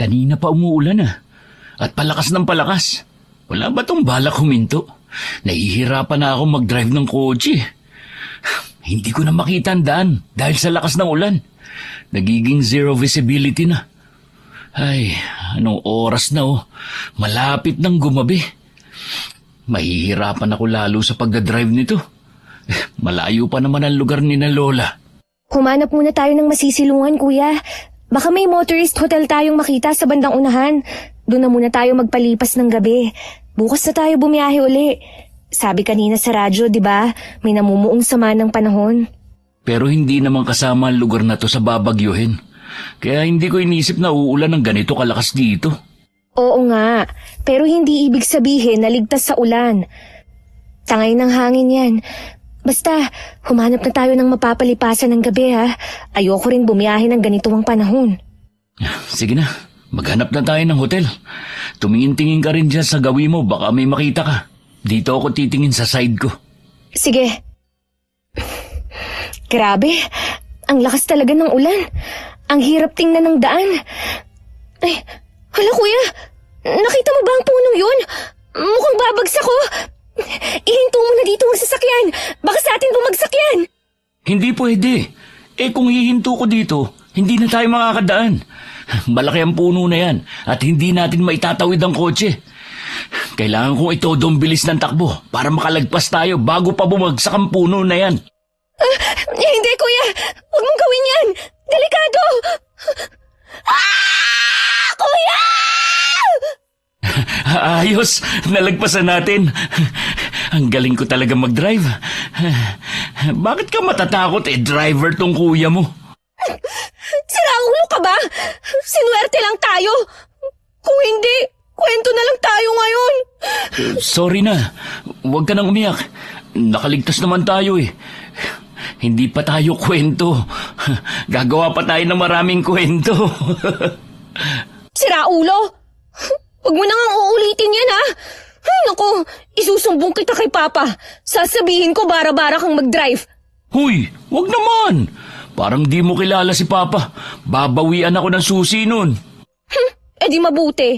Kanina pa umuulan at palakas ng palakas. Wala ba tong balak huminto? Nahihirapan na ako mag-drive ng kotse. Hindi ko na makita ang daan dahil sa lakas ng ulan. Nagiging zero visibility na. Ay, anong oras na Malapit nang gumabi. Mahihirapan ako lalo sa pagdadrive nito. Malayo pa naman ang lugar ni na Lola. Humanap muna tayo ng masisilungan, kuya. Baka may motorist hotel tayong makita sa bandang unahan. Doon na muna tayo magpalipas ng gabi. Bukas na tayo bumiyahe uli. Sabi kanina sa radyo, di ba? May namumuong sama ng panahon. Pero hindi naman kasama ang lugar na to sa babagyuhin. Kaya hindi ko inisip na uulan ng ganito kalakas dito. Oo nga, pero hindi ibig sabihin na ligtas sa ulan. Tangay ng hangin yan. Basta, humanap na tayo ng mapapalipasan ng gabi ha. Ayoko rin bumiyahe ng ganito ang panahon. Sige na, maghanap na tayo ng hotel. Tumingin-tingin ka rin dyan sa gawi mo, baka may makita ka. Dito ako titingin sa side ko. Sige. Grabe, ang lakas talaga ng ulan. Ang hirap tingnan ng daan. Ay, hala kuya, nakita mo ba ang punong yun? Mukhang babagsak ko. Ihinto mo na dito ang sasakyan. Baka sa atin bumagsak yan. Hindi pwede. Kung hihinto ko dito, hindi na tayo makakadaan. Malaki ang puno na yan at hindi natin maitatawid ang kotse. Kailangan kong itodong bilis ng takbo para makalagpas tayo bago pa bumagsak ang puno na yan. Hindi kuya, huwag mong gawin yan. Delikado. Kuya! Ayos, nalagpasan natin. Ang galing ko talaga mag-drive. Bakit ka matatakot driver tong kuya mo? Siraulo ka ba? Sinuwerte lang tayo. Kung hindi, kwento na lang tayo ngayon. Sorry na, huwag ka nang umiyak. Nakaligtas naman tayo Hindi pa tayo kwento. Gagawa pa tayo ng maraming kwento. Siraulo! Huwag mo nang uulitin yan ha! Ay, naku, isusumbong kita kay Papa. Sasabihin ko bara-bara kang mag-drive. Huy, wag naman. Parang di mo kilala si Papa. Babawian ako ng susi nun. Di mabuti.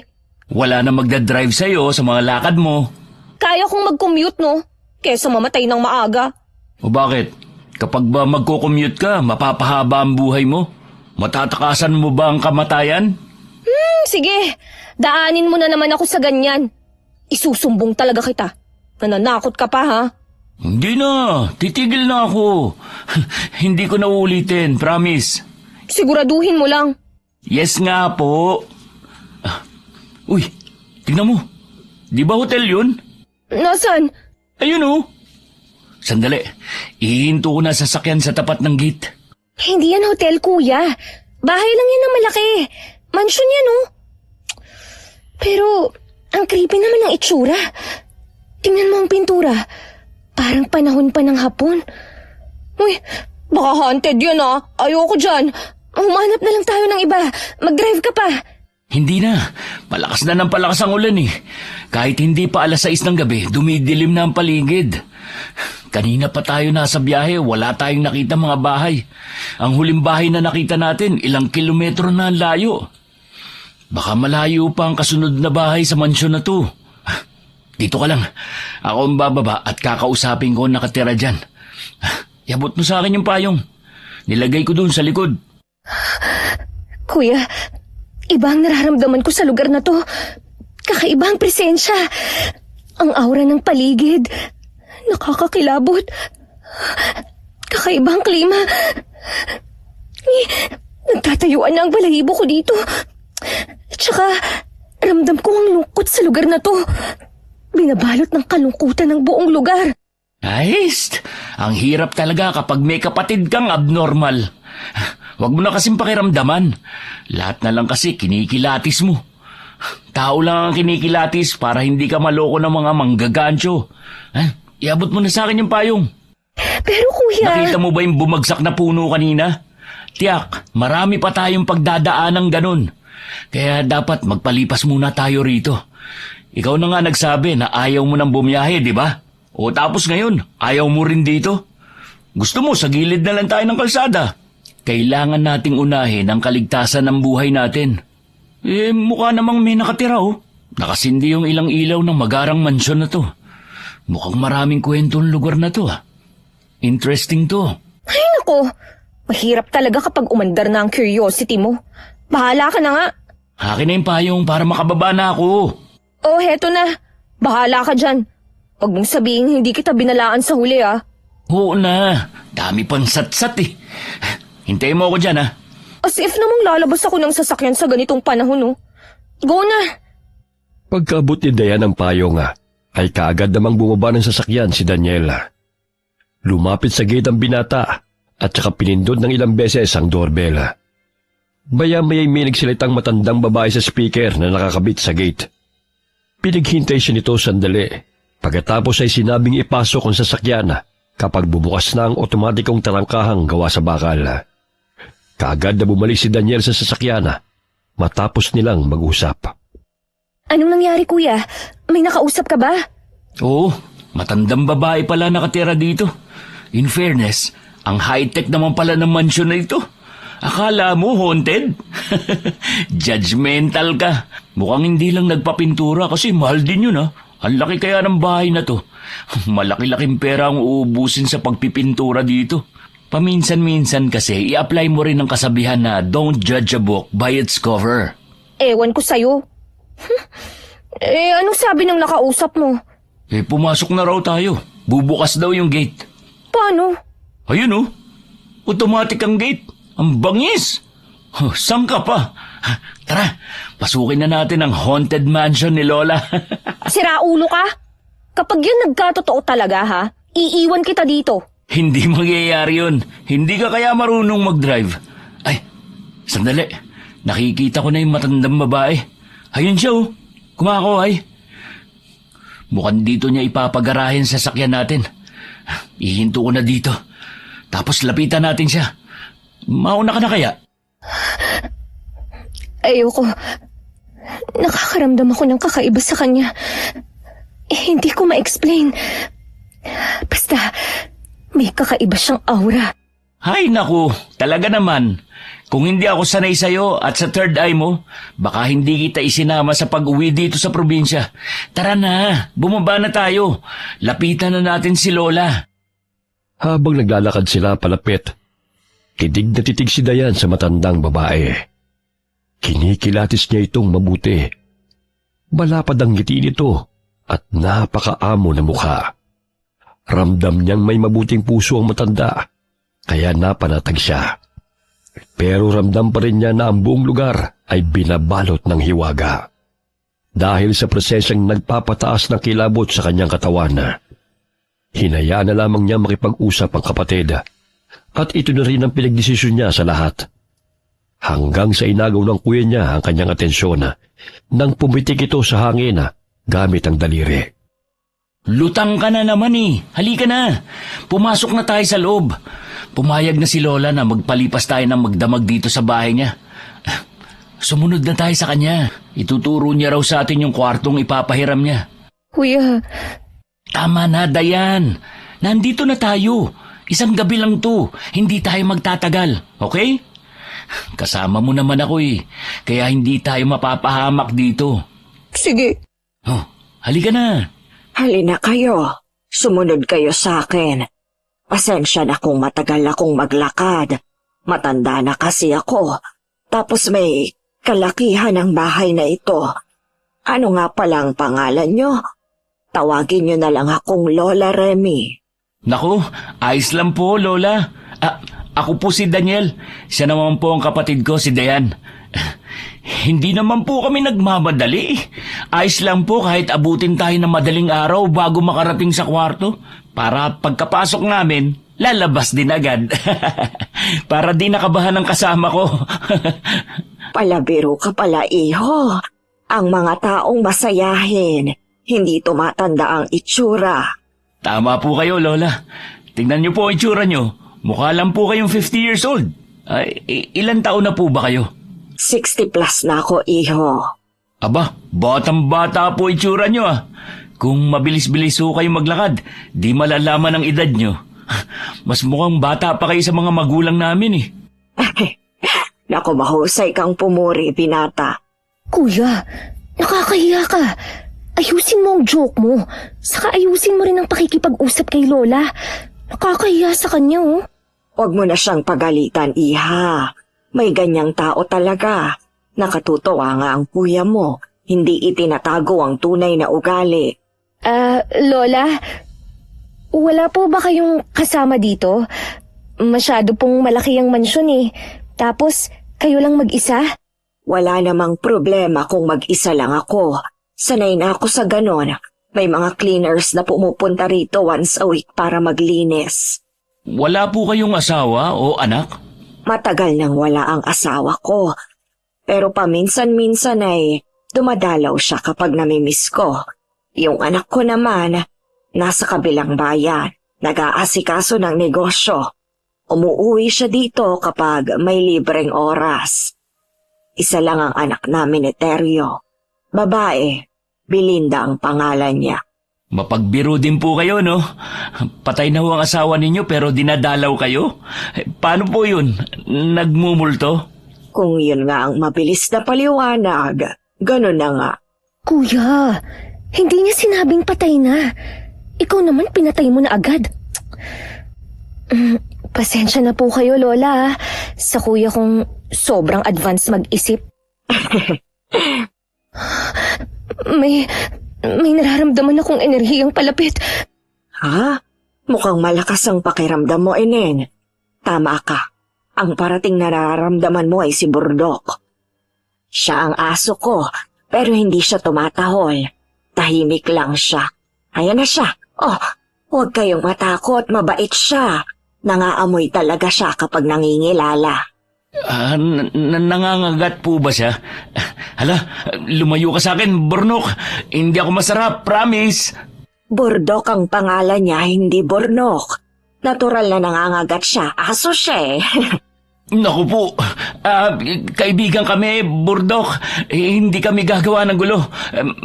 Wala na magdadrive sa'yo sa mga lakad mo. Kaya kong mag-commute no, kesa mamatay ng maaga. O bakit? Kapag ba magko-commute ka, mapapahaba ang buhay mo? Matatakasan mo ba ang kamatayan? Sige, daanin mo na naman ako sa ganyan. Isusumbong talaga kita. Nananakot ka pa ha? Hindi na, titigil na ako. Hindi ko na uulitin, promise. Siguraduhin mo lang. Yes nga po. Uy, tignan mo. Di ba hotel yun? Nasaan? Ayun Sandali, ihinto ko na sasakyan sa tapat ng gate. Hindi yan hotel, kuya. Bahay lang yan na malaki. Mansyon yan, Pero, ang creepy naman ng itsura. Tingnan mo ang pintura. Parang panahon pa ng hapon. Uy, baka haunted yan, Ayoko dyan. Humanap na lang tayo ng iba. Mag-drive ka pa. Hindi na. Palakas na ng palakas ang ulan Kahit hindi pa 6:00 ng gabi, dumidilim na ang paligid. Kanina pa tayo nasa biyahe, wala tayong nakita mga bahay. Ang huling bahay na nakita natin, ilang kilometro na ang layo. Baka malayo pa ang kasunod na bahay sa mansyon na to. Dito ka lang. Ako ang bababa at kakausapin ko ang nakatira dyan. Iabot mo sa akin yung payong. Nilagay ko doon sa likod. Kuya, iba ang nararamdaman ko sa lugar na to. Kakaiba ang presensya. Ang aura ng paligid. Nakakakilabot. Kakaiba ang klima. Nagtatayuan na ang balahibo ko dito. Tsaka, ramdam ko ang lungkot sa lugar na to. Binabalot ng kalungkutan ng buong lugar. Ayos! Ang hirap talaga kapag may kapatid kang abnormal. Huwag mo na kasing pakiramdaman. Lahat na lang kasi kinikilatis mo. Tao lang ang kinikilatis para hindi ka maloko ng mga manggagancho. Iabot mo na sa akin yung payong. Pero kuya... Nakita mo ba yung bumagsak na puno kanina? Tiyak, marami pa tayong pagdadaan ng ganun. Kaya dapat magpalipas muna tayo rito. Ikaw na nga nagsabi na ayaw mo nang bumiyahe, di ba? O tapos ngayon, ayaw mo rin dito? Gusto mo sa gilid na lang tayo ng kalsada. Kailangan nating unahin ang kaligtasan ng buhay natin. Mukha namang may nakatira oh. Nakasindi yung ilang ilaw ng magarang mansyon na to. Mukhang maraming kwento ang lugar na to ah. Interesting to. Ay nako, mahirap talaga kapag umandar na ang curiosity mo. Bahala ka na nga. Akin na yung payong para makababa na ako. Oh, heto na. Bahala ka dyan. Huwag mong sabihin hindi kita binalaan sa huli ah. Oo na, dami pang satsat eh. Hintayin mo ako dyan ah. As if namang lalabas ako ng sasakyan sa ganitong panahon oh. Go na. Pagkaabot ni Dayan ng payong ay kaagad namang bumaba ng sasakyan si Daniela. Lumapit sa gate ang binata at saka pinindot ng ilang beses ang doorbell. Maya-maya'y may nagsalitang matandang babae sa speaker na nakakabit sa gate. Pinaghintay siya nito sandali. Pagkatapos ay sinabing ipasok ang sasakyan kapag bubukas na ang otomatikong tarangkahang gawa sa bakal. Kaagad na bumalik si Daniel sa sasakyan matapos nilang mag-usap. Anong nangyari kuya? May nakausap ka ba? Oo, matandang babae pala nakatira dito. In fairness, ang high-tech naman pala ng mansyon na ito. Akala mo haunted? Judgmental ka. Mukhang hindi lang nagpapintura kasi mahal din yun ah. Ang laki kaya ng bahay na to. Malaki-laking pera ang uubusin sa pagpipintura dito. Paminsan-minsan kasi i-apply mo rin ang kasabihan na don't judge a book by its cover. Ewan ko sa'yo. Anong sabi ng nakausap mo? Pumasok na raw tayo. Bubukas daw yung gate. Paano? Ayun oh. Automatic ang gate. Ang bangis. Saan ka pa? Tara, pasukin na natin ang haunted mansion ni Lola. Sira ulo ka? Kapag yan nagkatotoo talaga ha, iiwan kita dito. Hindi mangyayari yun. Hindi ka kaya marunong mag-drive. Ay, sandali. Nakikita ko na yung matandang babae. Ayun siya oh. Kumakaway. Mukhang dito niya ipapagarahin sa sakyan natin. Ihinto ko na dito. Tapos lapitan natin siya. Mauna ka na kaya? Ayoko. Nakakaramdam ako ng kakaiba sa kanya. Hindi ko ma-explain. Basta, may kakaiba siyang aura. Hay naku, talaga naman. Kung hindi ako sanay sa'yo at sa third eye mo, baka hindi kita isinama sa pag-uwi dito sa probinsya. Tara na, bumaba na tayo. Lapitan na natin si Lola. Habang naglalakad sila palapit, titig na titig si Dayan sa matandang babae. Kinikilatis niya itong mabuti. Malapad ang ngiti nito at napakaamo na mukha. Ramdam niyang may mabuting puso ang matanda, kaya napanatag siya. Pero ramdam pa rin niya na ang buong lugar ay binabalot ng hiwaga. Dahil sa prosesyong nagpapataas ng kilabot sa kanyang katawan, hinayaan na lamang niya makipag-usap ang kapatid. At ito na rin ang pinagdesisyon niya sa lahat. Hanggang sa inagaw ng kuya niya ang kanyang atensyon nang pumitik ito sa hangin gamit ang daliri. Lutang ka na naman eh. Halika na. Pumasok na tayo sa loob. Pumayag na si Lola na magpalipas tayo ng magdamag dito sa bahay niya. Sumunod na tayo sa kanya. Ituturo niya raw sa atin yung kwartong ipapahiram niya. Kuya, Tama na, Dayan. Nandito na tayo. Isang gabi lang to. Hindi tayo magtatagal. Okay? Kasama mo naman ako eh. Kaya hindi tayo mapapahamak dito. sige. Oh, halika na. Halina kayo. Sumunod kayo sa akin. Pasensya na kung matagal akong maglakad. Matanda na kasi ako. Tapos may kalakihan ang bahay na ito. Ano nga palang pangalan nyo? Tawagin nyo na lang akong Lola Remy. Naku, ayos lang po, Lola. Ako po si Daniel. Siya naman po ang kapatid ko, si Dayan. Hindi naman po kami nagmamadali. Ayos lang po kahit abutin tayo ng madaling araw bago makarating sa kwarto. Para pagkapasok namin, lalabas din agad. Para di nakabahan ang kasama ko. Palabiro ka pala, iho. Ang mga taong masayahin, hindi tumatanda ang itsura. Tama po kayo, Lola. Tingnan niyo po ang itsura niyo. Mukha lang po kayong 50 years old. Ilan taon na po ba kayo? 60 plus na ako, iho. Aba, batang-bata po itsura niyo ah. Kung mabilis-bilis ho kayo maglakad, di malalaman ang edad niyo. Mas mukhang bata pa kayo sa mga magulang namin eh. Naku, mahusay kang pumuri, binata. Kuya, nakakahiya ka. Ayusin mo ang joke mo. Saka ayusin mo rin ang pakikipag-usap kay Lola. Nakakahiya sa kanya, oh. Huwag mo na siyang pagalitan, Iha. May ganyang tao talaga. Nakatutuwa nga ang kuya mo. Hindi itinatago ang tunay na ugali. Lola, wala po ba kayong kasama dito? Masyado pong malaki ang mansyon eh. Tapos, kayo lang mag-isa? Wala namang problema kung mag-isa lang ako. Sanay na ako sa ganon. May mga cleaners na pumupunta rito once a week para maglinis. Wala po kayong asawa o anak? Matagal nang wala ang asawa ko. Pero paminsan-minsan ay dumadalaw siya kapag namimiss ko. Yung anak ko naman, nasa kabilang bayan, nag-aasikaso ng negosyo. Umuuwi siya dito kapag may libreng oras. Isa lang ang anak namin ni Teryo. Babae, Belinda ang pangalan niya. Mapagbiro din po kayo, no? Patay na ho ang asawa ninyo pero dinadalaw kayo? Paano po yun? Nagmumulto? Kung yun nga ang mabilis na paliwanag, ganun na nga. Kuya, hindi niya sinabing patay na. Ikaw naman pinatay mo na agad. Pasensya na po kayo, Lola. Sa kuya kong sobrang advance mag-isip. May nararamdaman akong enerhiyang palapit. Ha? Mukhang malakas ang pakiramdam mo, Enen. Tama ka. Ang parating nararamdaman mo ay si Burdok. Siya ang aso ko, pero hindi siya tumatahol. Tahimik lang siya. Ayan na siya. Oh, huwag kayong matakot, mabait siya. Nangaamoy talaga siya kapag nangingilala. Nangangagat po ba siya? Hala, lumayo ka sa akin, Burnok. Hindi ako masarap, promise. Burdok ang pangalan niya, hindi Burnok. Natural na nangangagat siya. Aso siya eh. Naku po, kaibigan kami, Burdok. Hindi kami gagawa ng gulo.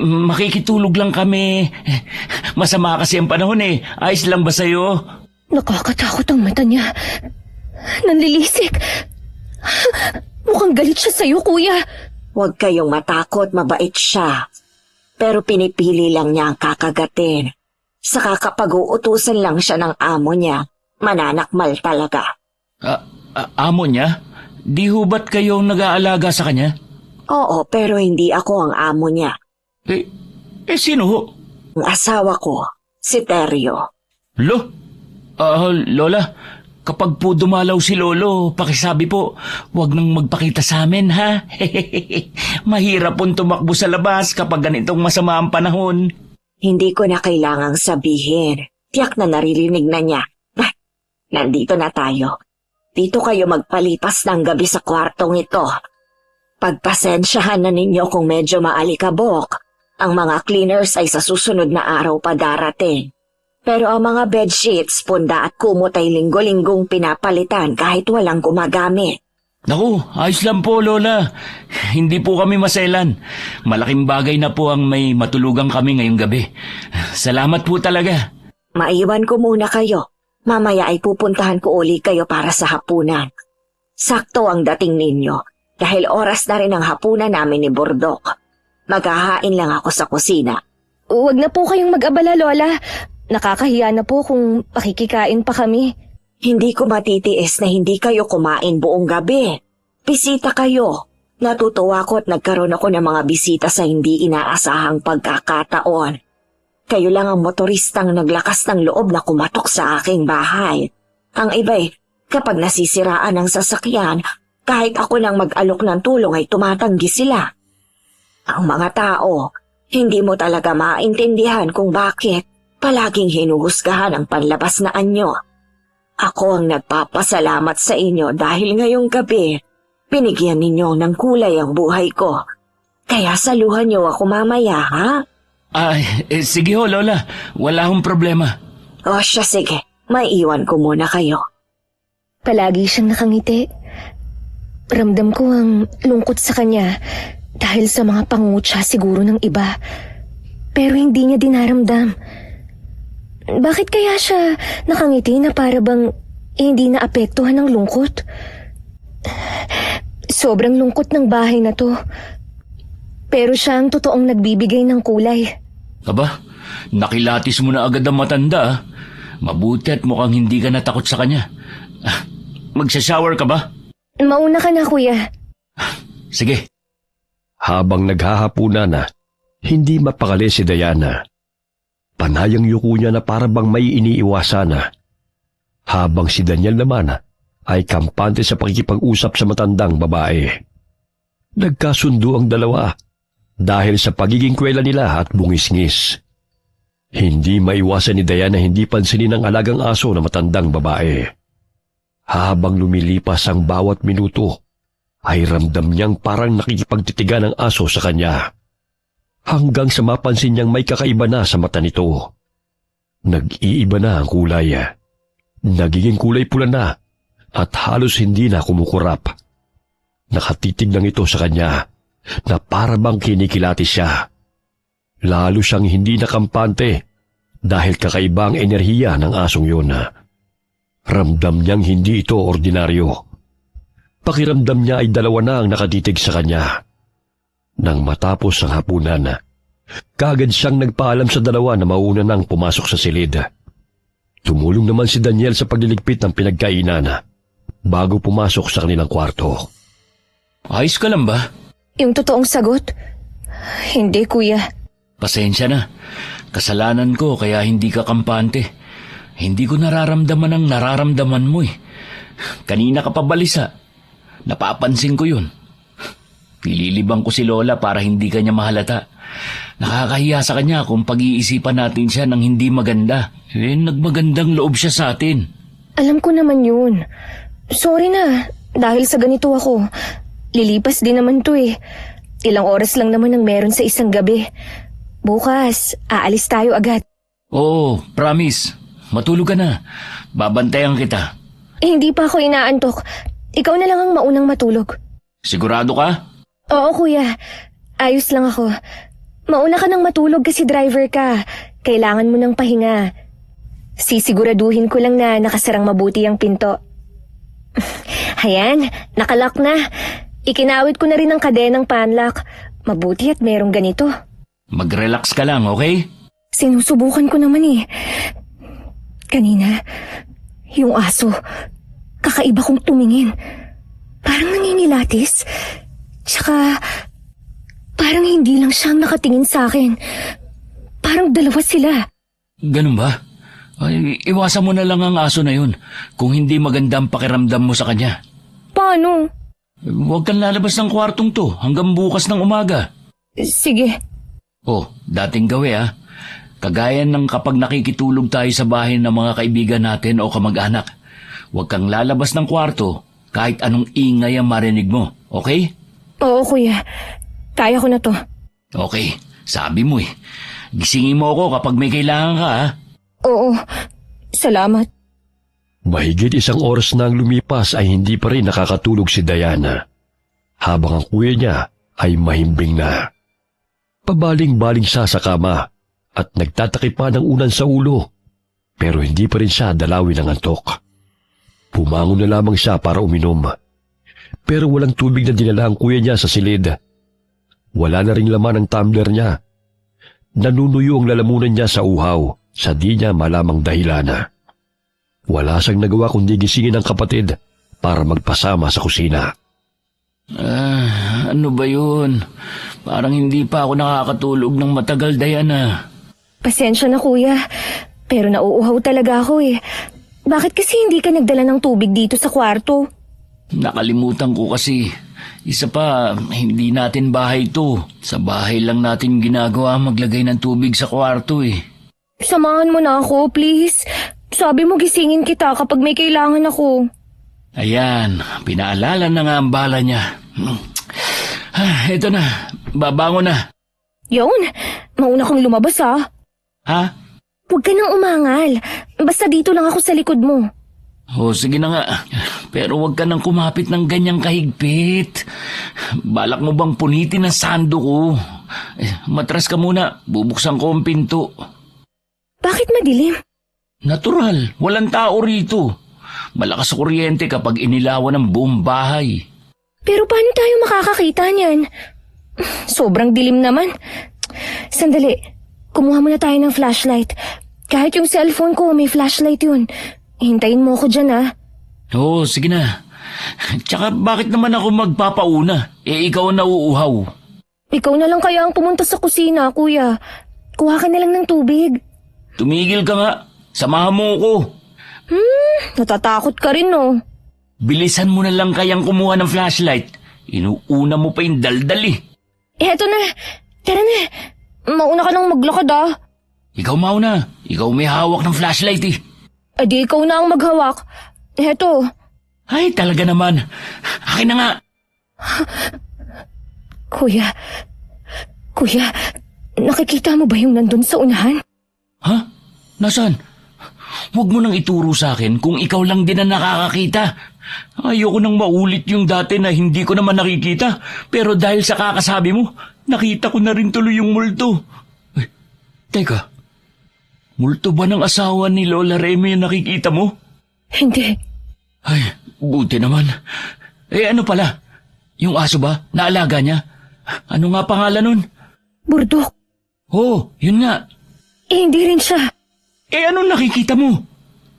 Makikitulog lang kami. Masama kasi ang panahon eh. Ayos lang ba sa'yo? Nakakatakot ang mata niya. Nanlilisik. Mukhang galit siya sa'yo, kuya. Huwag kayong matakot, mabait siya. Pero pinipili lang niya ang kakagatin. Saka kapag uutusan lang siya ng amo niya, mananakmal talaga. Amo niya? Di ho ba't kayong nag-aalaga sa kanya? Oo, pero hindi ako ang amo niya. Sino ho? Ang asawa ko, si Teryo. Lola, kapag po dumalaw si Lolo, pakisabi po, huwag nang magpakita sa amin, ha? Mahirap pong tumakbo sa labas kapag ganitong masama ang panahon. Hindi ko na kailangang sabihin. Tiyak na naririnig na niya. Nandito na tayo. Dito kayo magpalipas ng gabi sa kwartong ito. Pagpasensyahan na ninyo kung medyo maalikabok. Ang mga cleaners ay sa susunod na araw pa darating. Pero ang mga bedsheets, punda at kumot ay linggo-linggong pinapalitan kahit walang gumagamit. Naku, ayos lang po, Lola. Hindi po kami maselan. Malaking bagay na po ang may matulugang kami ngayong gabi. Salamat po talaga. Maiwan ko muna kayo. Mamaya ay pupuntahan ko uli kayo para sa hapunan. Sakto ang dating ninyo dahil oras na rin ang hapunan namin ni Burdok. Maghahain lang ako sa kusina. Huwag na po kayong mag-abala, Lola. Nakakahiya na po kung pakikikain pa kami. Hindi ko matitiis na hindi kayo kumain buong gabi. Bisita kayo. Natutuwa ko at nagkaroon ako ng mga bisita sa hindi inaasahang pagkakataon. Kayo lang ang motoristang naglakas ng loob na kumatok sa aking bahay. Ang iba'y, kapag nasisiraan ang sasakyan, kahit ako nang mag-alok ng tulong ay tumatanggi sila. Ang mga tao, hindi mo talaga maintindihan kung bakit palaging hinuhusgahan ang panlabas na anyo. Ako ang nagpapasalamat sa inyo dahil ngayong gabi, binigyan ninyo ng kulay ang buhay ko. Kaya saluhan niyo ako mamaya, ha? Sige ho, Lola. Wala akong problema. O siya, sige. May iwan ko muna kayo. Palagi siyang nakangiti. Ramdam ko ang lungkot sa kanya dahil sa mga pangungutya siguro ng iba. Pero hindi niya dinaramdam. Bakit kaya siya nakangiti na para bang hindi naapektuhan ng lungkot? Sobrang lungkot ng bahay na to. pero siya ang totoong nagbibigay ng kulay. Aba, nakilatis mo na agad ang matanda ah. Mabuti at mukhang hindi ka natakot sa kanya. Magsha-shower ka ba? Mauna ka na, kuya. Sige. Habang naghahapunan na, hindi mapakali si Diana. Panayang yuko niya na parabang may iniiwasan na. Habang si Daniel naman ay kampante sa pakikipag-usap sa matandang babae. Nagkasundo ang dalawa dahil sa pagiging kwela nila at bungis-ngis. Hindi maiwasan ni Diana hindi pansinin ang alagang aso na matandang babae. Habang lumilipas ang bawat minuto, ay ramdam niyang parang nakikipagtitigan ang aso sa kanya. Hanggang sa mapansin niyang may kakaiba na sa mata nito. Nag-iiba na ang kulay. Nagiging kulay pula na at halos hindi na kumukurap. Nakatitig lang ito sa kanya na parabang kinikilati siya. Lalo siyang hindi nakampante dahil kakaiba ang enerhiya ng asong yun. Ramdam niyang hindi ito ordinaryo. Pakiramdam niya ay dalawa na ang nakatitig sa kanya. Nang matapos ang hapunan, kaagad siyang nagpaalam sa dalawa na mauna nang pumasok sa silid. Tumulong naman si Daniel sa pagliligpit ng pinagkainan bago pumasok sa kanilang kwarto. Ayos ka lang ba? Yung totoong sagot? Hindi, kuya. Pasensya na. Kasalanan ko kaya hindi ka kampante. Hindi ko nararamdaman ang nararamdaman mo eh. Kanina ka pa balisa. Napapansin ko yun. Nililibang ko si Lola para hindi kanya mahalata. Nakakahiya sa kanya kung pag-iisipan natin siya ng hindi maganda. Nagmagandang loob siya sa atin. Alam ko naman yun. Sorry na, dahil sa ganito ako. Lilipas din naman to eh. Ilang oras lang naman ang meron sa isang gabi. Bukas, aalis tayo agad. Oo, promise. Matulog ka na. Babantayan kita. Hindi pa ako inaantok. Ikaw na lang ang maunang matulog. Sigurado ka? Oo, kuya. Ayos lang ako. Mauna ka nang matulog kasi driver ka. Kailangan mo ng pahinga. Sisiguraduhin ko lang na nakasarang mabuti ang pinto. Hayan, nakalock na. Ikinawit ko na rin ang kadenang panlock. Mabuti at merong ganito. Mag-relax ka lang, okay? Sinusubukan ko naman eh. Kanina, yung aso, kakaiba kong tumingin. Parang naninilatis. Tsaka, parang hindi lang siyang nakatingin sa akin. Parang dalawa sila. Ganun ba? Ay, iwasan mo na lang ang aso na yun kung hindi maganda ang pakiramdam mo sa kanya. Paano? Huwag kang lalabas ng kwartong to hanggang bukas ng umaga. Sige. Oh, dating gawi ah. Kagaya ng kapag nakikitulog tayo sa bahay ng mga kaibigan natin o kamag-anak. Huwag kang lalabas ng kwarto kahit anong ingay ang marinig mo, okay? Oo, kuya. Kaya ko na to. Okay, sabi mo eh. Gisingin mo ako kapag may kailangan ka ah. Oo, salamat. Mahigit isang oras na ang lumipas ay hindi pa rin nakakatulog si Diana. Habang ang kuya niya ay mahimbing na. Pabaling-baling siya sa kama at nagtatakip pa ng unan sa ulo. Pero hindi pa rin siya dalawin ng antok. Pumangon na lamang siya para uminom. Pero walang tubig na dinala ang kuya niya sa silid. Wala na ring laman ang tumbler niya. Nanunuyo ang lalamunan niya sa uhaw sa di niya malamang dahilan. Wala siyang nagawa kundi gisingin ang kapatid para magpasama sa kusina. Ano ba yun? Parang hindi pa ako nakakatulog ng matagal, Diana. Pasensya na, kuya. Pero nauuhaw talaga ako eh. Bakit kasi hindi ka nagdala ng tubig dito sa kwarto? Nakalimutan ko kasi. Isa pa, hindi natin bahay to. Sa bahay lang natin ginagawa maglagay ng tubig sa kwarto eh. Samahan mo na ako, please. Sabi mo gisingin kita kapag may kailangan ako. Ayan, pinaalala na nga ang bala niya. Ito na, babangon na. Yun, mauna kang lumabas ha. Ha? Huwag ka nang umangal. Basta dito lang ako sa likod mo. O sige na nga, pero huwag ka nang kumapit ng ganyang kahigpit. Balak mo bang punitin ang sando ko? Matras ka muna, bubuksan ko ang pinto. Bakit madilim? Natural, walang tao rito. Malakas sa kuryente kapag inilawan ng buong bahay. Pero paano tayo makakakita niyan? Sobrang dilim naman. Sandali, kumuha muna tayo ng flashlight. Kahit yung cellphone ko, may flashlight yun. Hintayin mo ako dyan, ah. Oo, sige na. Tsaka bakit naman ako magpapauna? Ikaw ang nauuhaw. Ikaw na lang kaya ang pumunta sa kusina, kuya. Kuha ka na lang ng tubig. Tumigil ka nga. Samahan mo ko. Natatakot ka rin, no? Bilisan mo na lang kayang kumuha ng flashlight. Inuuna mo pa yung daldal eh. Eto na. Tara na. Mauna ka nang maglakad, ah. Ikaw mauna. Ikaw may hawak ng flashlight eh. Adi ikaw na ang maghawak. Eto. Ay, talaga naman. Akin na nga. Kuya, nakikita mo ba yung nandun sa unahan? Ha? Nasaan? Huwag mo nang ituro sa akin kung ikaw lang din ang nakakakita. Ayoko nang maulit yung dati na hindi ko naman nakikita. Pero dahil sa kakasabi mo, nakita ko na rin tuloy yung multo. Ay, teka. Multo ba ng asawa ni Lola Remy yung nakikita mo? Hindi. Ay, buti naman. Ano pala? Yung aso ba? Naalaga niya? Ano nga pangalan nun? Burdok. Oh, yun nga. Hindi rin siya. Anong nakikita mo?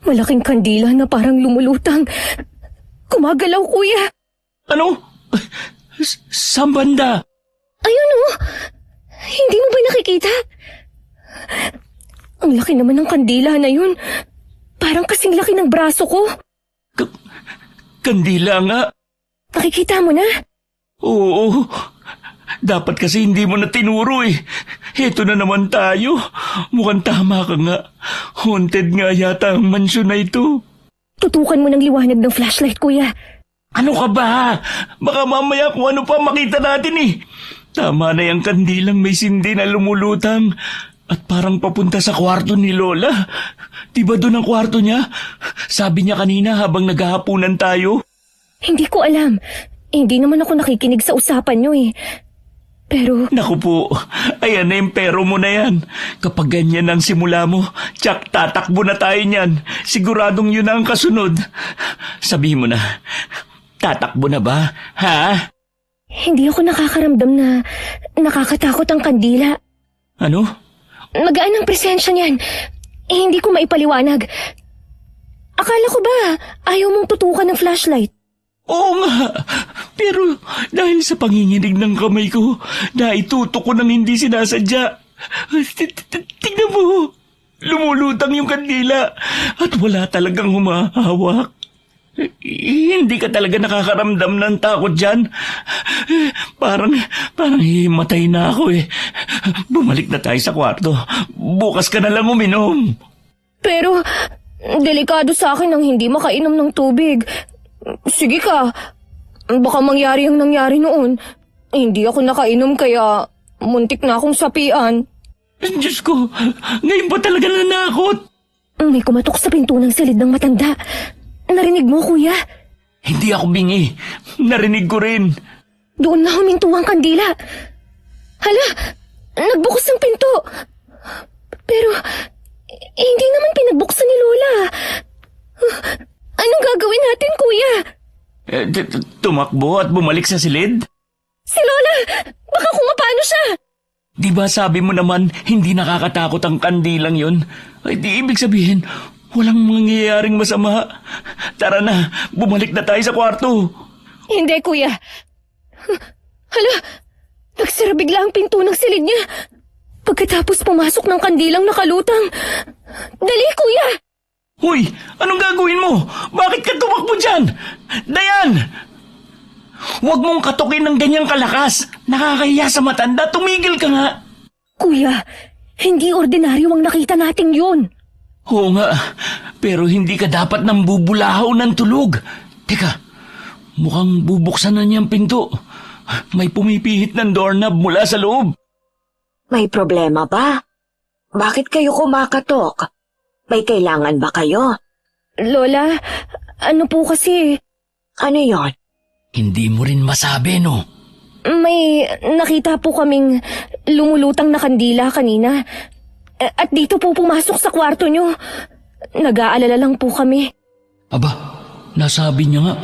Malaking kandila na parang lumulutang. Kumagalaw, kuya. Ano? Saan banda? Ayun, oh. Hindi mo ba nakikita? Ang laki naman ng kandila na yun. Parang kasing laki ng braso ko. Kandila nga. Nakikita mo na? Oo. Dapat kasi hindi mo na tinuro eh. Heto na naman tayo. Mukhang tama ka nga. Haunted nga yata ang mansyon na ito. Tutukan mo ng liwanag ng flashlight, kuya. Ano ka ba? Baka mamaya kung ano pa makita natin eh. Tama na yung kandilang may sindi na lumulutang. At parang papunta sa kwarto ni Lola. Diba doon ang kwarto niya? Sabi niya kanina habang naghahapunan tayo. Hindi ko alam. Hindi naman ako nakikinig sa usapan niyo eh. Pero... Naku po, ayan na yung pero mo na yan. Kapag ganyan ang simula mo, tsak tatakbo na tayo niyan. Siguradong yun na ang kasunod. Sabihin mo na, tatakbo na ba? Ha? Hindi ako nakakaramdam na nakakatakot ang kandila. Ano? Magaan ang presensya niyan. Hindi ko maipaliwanag. Akala ko ba ayaw mong tutukan ng flashlight? Oo nga, pero dahil sa panginginig ng kamay ko, naitutok ko nang hindi sinasadya. Tingnan mo, lumulutang yung kandila at wala talagang humahawak. Hindi ka talaga nakakaramdam ng takot dyan. Parang himatay na ako eh. Bumalik na tayo sa kwarto. Bukas ka na lang uminom. Pero, delikado sa akin ang hindi makainom ng tubig. Sige ka. Baka mangyari ang nangyari noon. Hindi ako nakainom kaya muntik na akong sapian. Diyos ko, ngayon pa talaga nanakot. May kumatok sa pinto ng silid ng matanda. Narinig mo, kuya? Hindi ako bingi. Narinig ko rin. Doon na huminto ang kandila. Hala, nagbukas ang pinto. Pero, hindi naman pinagbuksan ni Lola. Anong gagawin natin, kuya? Tumakbo at bumalik sa silid? Si Lola! Baka kumapano siya! Di ba sabi mo naman hindi nakakatakot ang kandilang yun? Ay di ibig sabihin, walang mangyayaring masama. Tara na, bumalik na tayo sa kwarto. Hindi, kuya. Hala, nagsara bigla ang pinto ng silid niya. Pagkatapos pumasok ng kandilang nakalutang. Dali, kuya! Hoy, anong gagawin mo? Bakit ka tumakbo dyan? Dayan! Huwag mong katukin ng ganyang kalakas. Nakakahiya sa matanda. Tumigil ka nga. Kuya, hindi ordinaryo ang nakita nating yun. Oo nga, pero hindi ka dapat nang bubulahaw ng tulog. Teka, mukhang bubuksan na niyang pinto. May pumipihit ng doorknob mula sa loob. May problema ba? Bakit kayo kumakatok? May kailangan ba kayo? Lola, ano po kasi... Ano yon? Hindi mo rin masabi, no? May nakita po kaming lumulutang na kandila kanina. At dito po pumasok sa kwarto nyo. Nag-aalala lang po kami. Aba, nasabi niya nga.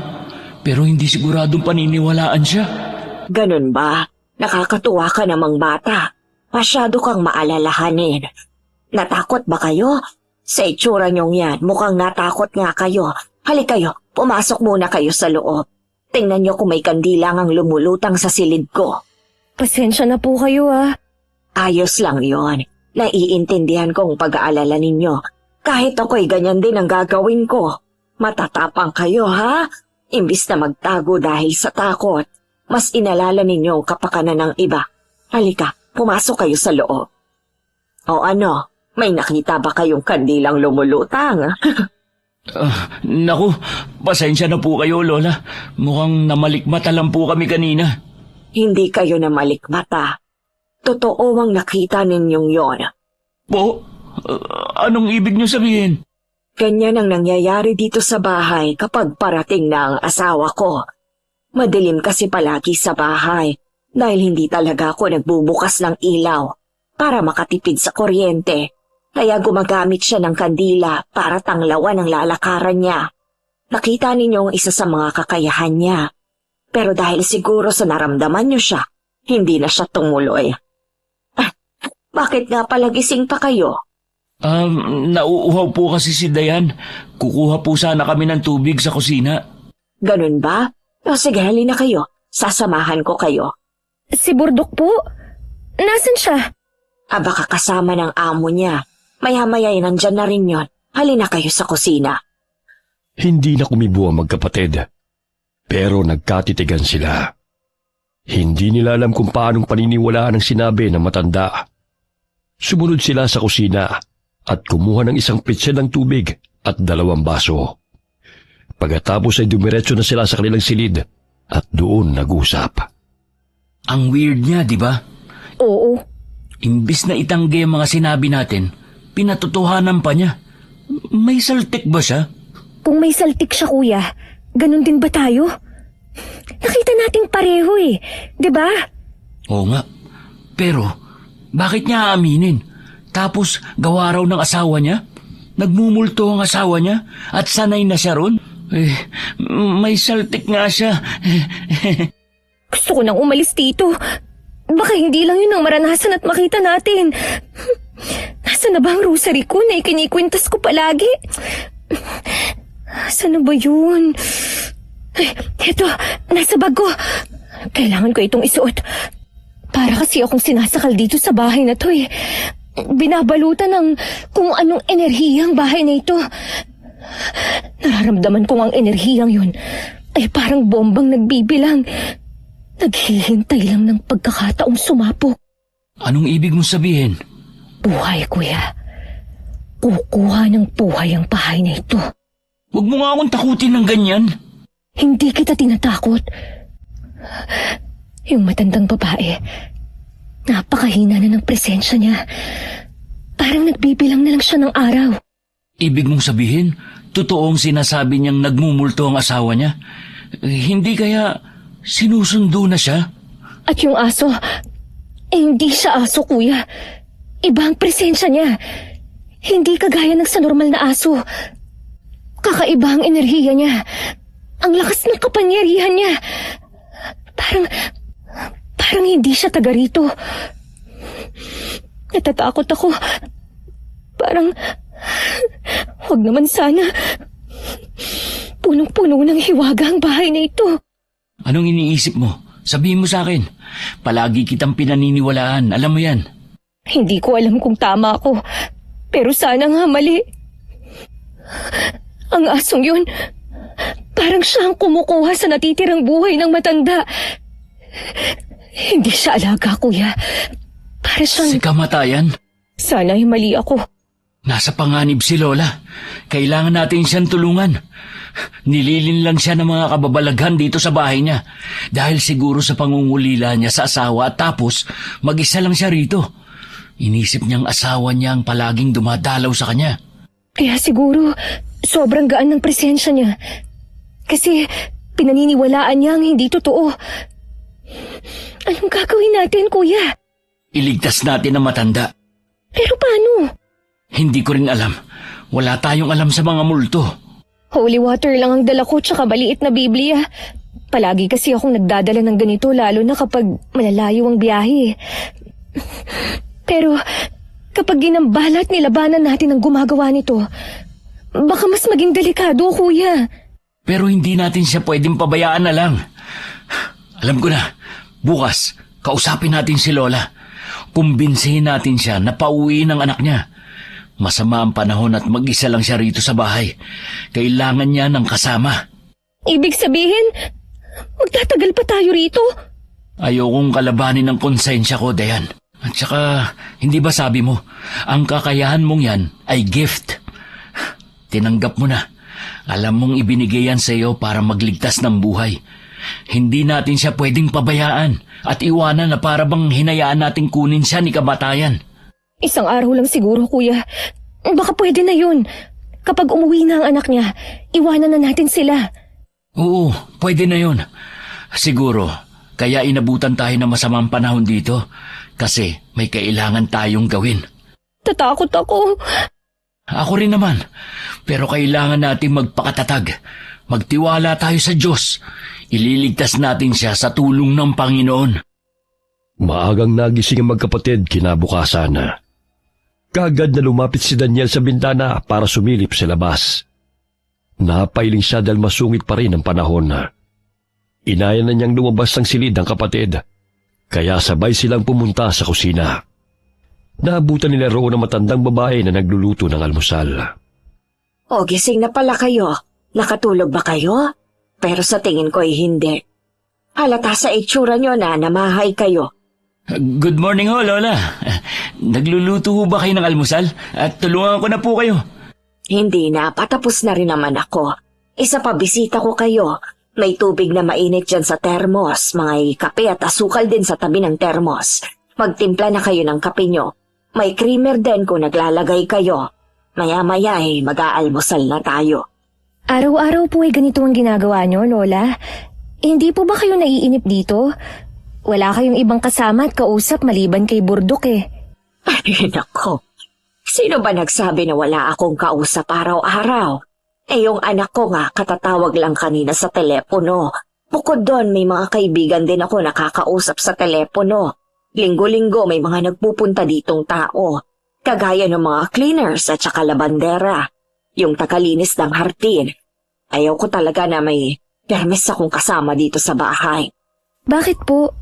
Pero hindi siguradong paniniwalaan siya. Ganun ba? Nakakatuwa ka namang bata. Masyado kang maalalahanin. Natakot ba kayo? Sa itsura niyong yan, mukhang natakot nga kayo. Halik kayo, pumasok muna kayo sa loob. Tingnan niyo kung may kandila ang lumulutang sa silid ko. Pasensya na po kayo ah. Ayos lang yon. Naiintindihan kong pag-aalala ninyo. Kahit ako'y ganyan din ang gagawin ko. Matatapang kayo, ha? Imbis na magtago dahil sa takot, mas inalala ninyo ang kapakanan ng iba. Halika, pumasok kayo sa loob. O ano, may nakita ba kayong kandilang lumulutang? Naku, pasensya na po kayo, Lola. Mukhang namalikmata lang po kami kanina. Hindi kayo na malikmata. Totoo ang nakita ninyong yon. Po, anong ibig niyo sabihin? Ganyan ang nangyayari dito sa bahay kapag parating na ang asawa ko. Madilim kasi palagi sa bahay dahil hindi talaga ako nagbubukas ng ilaw para makatipid sa kuryente. Kaya gumagamit siya ng kandila para tanglawan ang lalakaran niya. Nakita ninyo ang isa sa mga kakayahan niya. Pero dahil siguro sa naramdaman niyo siya, hindi na siya tumuloy. Bakit nga pala gising pa kayo? Nauuhaw po kasi si Dayan. Kukuha po sana kami ng tubig sa kusina. Ganun ba? O sige, halina kayo. Sasamahan ko kayo. Si Burdok po? Nasaan siya? Baka kasama ng amo niya. Maya-maya nandyan na rin yon. Halina kayo sa kusina. Hindi na kumibo ang magkapatid. Pero nagkatitigan sila. Hindi nila alam kung paanong paniniwalaan ang sinabi ng matanda. Sumunod sila sa kusina at kumuha ng isang pitsa ng tubig at 2 baso. Pagkatapos ay dumiretso na sila sa kanilang silid at doon nag-usap. Ang weird niya, di ba? Oo. Imbis na itanggi ang mga sinabi natin, pinatotohanan pa niya. May saltik ba siya? Kung may saltik siya kuya, ganun din ba tayo? Nakita nating pareho eh, di ba? Oo nga. Pero, bakit niya aaminin? Tapos, gawa raw ng asawa niya? Nagmumulto ang asawa niya? At sanay na siya ron? May saltik nga siya. Gusto ko nang umalis dito. Baka hindi lang yun ang maranasan at makita natin. Nasaan na ba ang rosary ko na ikinikwintas ko palagi? Saan na ba yun? Ito, nasa bag ko. Kailangan ko itong isuot. Para kasi akong sinasakal dito sa bahay na to eh. Binabalutan ng kung anong enerhiyang bahay na ito. Nararamdaman kong ang enerhiyang yun ay parang bombang nagbibilang. Naghihintay lang ng pagkakataong sumapok. Anong ibig mong sabihin? Buhay, kuya. Kukuha ng buhay ang bahay na ito. Huwag mo nga akong takutin ng ganyan. Hindi kita tinatakot. Yung matandang babae, napakahina na ng presensya niya. Parang nagbibilang na lang siya ng araw. Ibig mong sabihin, totoong sinasabi niyang nagmumulto ang asawa niya? Hindi kaya sinusundo na siya? At yung aso, hindi siya aso, kuya. Iba ang presensya niya. Hindi kagaya ng sa normal na aso. Kakaiba ang enerhiya niya. Ang lakas ng kapangyarihan niya. Parang hindi siya taga rito. Natatakot ako. Parang, huwag naman sana. Punong-puno ng hiwaga ang bahay na ito. Anong iniisip mo? Sabihin mo sa akin. Palagi kitang pinaniniwalaan. Alam mo yan. Hindi ko alam kung tama ako. Pero sana nga mali. Ang asong yun, parang siya ang kumukuha sa natitirang buhay ng matanda. Hindi siya alaga, kuya. Para siyang... Si kamatayan? Sana'y mali ako. Nasa panganib si Lola. Kailangan natin siyang tulungan. Nililin lang siya ng mga kababalaghan dito sa bahay niya. Dahil siguro sa pangungulila niya sa asawa at tapos mag-isa lang siya rito. Inisip niyang asawa niya ang palaging dumadalaw sa kanya. Kaya siguro sobrang gaan ng presensya niya. Kasi pinaniniwalaan niya ang hindi totoo. Anong gagawin natin, kuya? Iligtas natin ang matanda. Pero paano? Hindi ko rin alam. Wala tayong alam sa mga multo. Holy water lang ang dala ko tsaka maliit na Biblia. Palagi kasi akong nagdadala ng ganito lalo na kapag malalayo ang biyahe. Pero kapag ginambala at nilabanan natin ang gumagawa nito, baka mas maging delikado, kuya. Pero hindi natin siya pwedeng pabayaan na lang. Alam ko na, bukas, kausapin natin si Lola. Kumbinsihin natin siya na pauwiin ang anak niya. Masama ang panahon at mag-isa lang siya rito sa bahay. Kailangan niya ng kasama. Ibig sabihin, magtatagal pa tayo rito? Ayokong kalabanin ang konsensya ko, Dayan. At saka, hindi ba sabi mo, ang kakayahan mong yan ay gift. Tinanggap mo na. Alam mong ibinigay yan sa iyo para magligtas ng buhay. Hindi natin siya pwedeng pabayaan at iwanan na para bang hinayaan nating kunin siya ni kamatayan. Isang araw lang siguro, kuya. Baka pwede na yun. Kapag umuwi na ang anak niya, iwanan na natin sila. Oo, pwede na yun. Siguro, kaya inabutan tayo ng masamang panahon dito kasi may kailangan tayong gawin. Tatakot ako. Ako rin naman, pero kailangan nating magpakatatag. Magtiwala tayo sa Diyos. Ililigtas natin siya sa tulong ng Panginoon. Maagang nagising ang magkapatid kinabukasan. Kaagad na lumapit si Daniel sa bintana para sumilip sa labas. Napailing siya dahil masungit pa rin ang panahon. Inaya na niyang lumabas ng silid ang kapatid, kaya sabay silang pumunta sa kusina. Naabutan nila roon ang matandang babae na nagluluto ng almusal. O, gising na pala kayo. Nakatulog ba kayo? Pero sa tingin ko ay hindi. Halata sa itsura nyo na namahay kayo. Good morning ho, Lola. Nagluluto ho ba kayo ng almusal? At tulungan ko na po kayo. Hindi na, patapos na rin naman ako. Isa pa bisita ko kayo. May tubig na mainit dyan sa termos, mga kape at asukal din sa tabi ng termos. Magtimpla na kayo ng kape nyo. May creamer din kung naglalagay kayo. Maya-maya mag-aalmusal na tayo. Araw-araw po ay ganito ang ginagawa nyo, Lola. Hindi po ba kayo naiinip dito? Wala kayong ibang kasama at kausap maliban kay Burdok eh. Ay, nako. Sino ba nagsabi na wala akong kausap araw-araw? Yung anak ko nga katatawag lang kanina sa telepono. Bukod doon, may mga kaibigan din ako nakakausap sa telepono. Linggo-linggo may mga nagpupunta ditong tao. Kagaya ng mga cleaners at saka labandera. Yung tagalinis ng hardin. Ayaw ko talaga na may permis akong kasama dito sa bahay. Bakit po?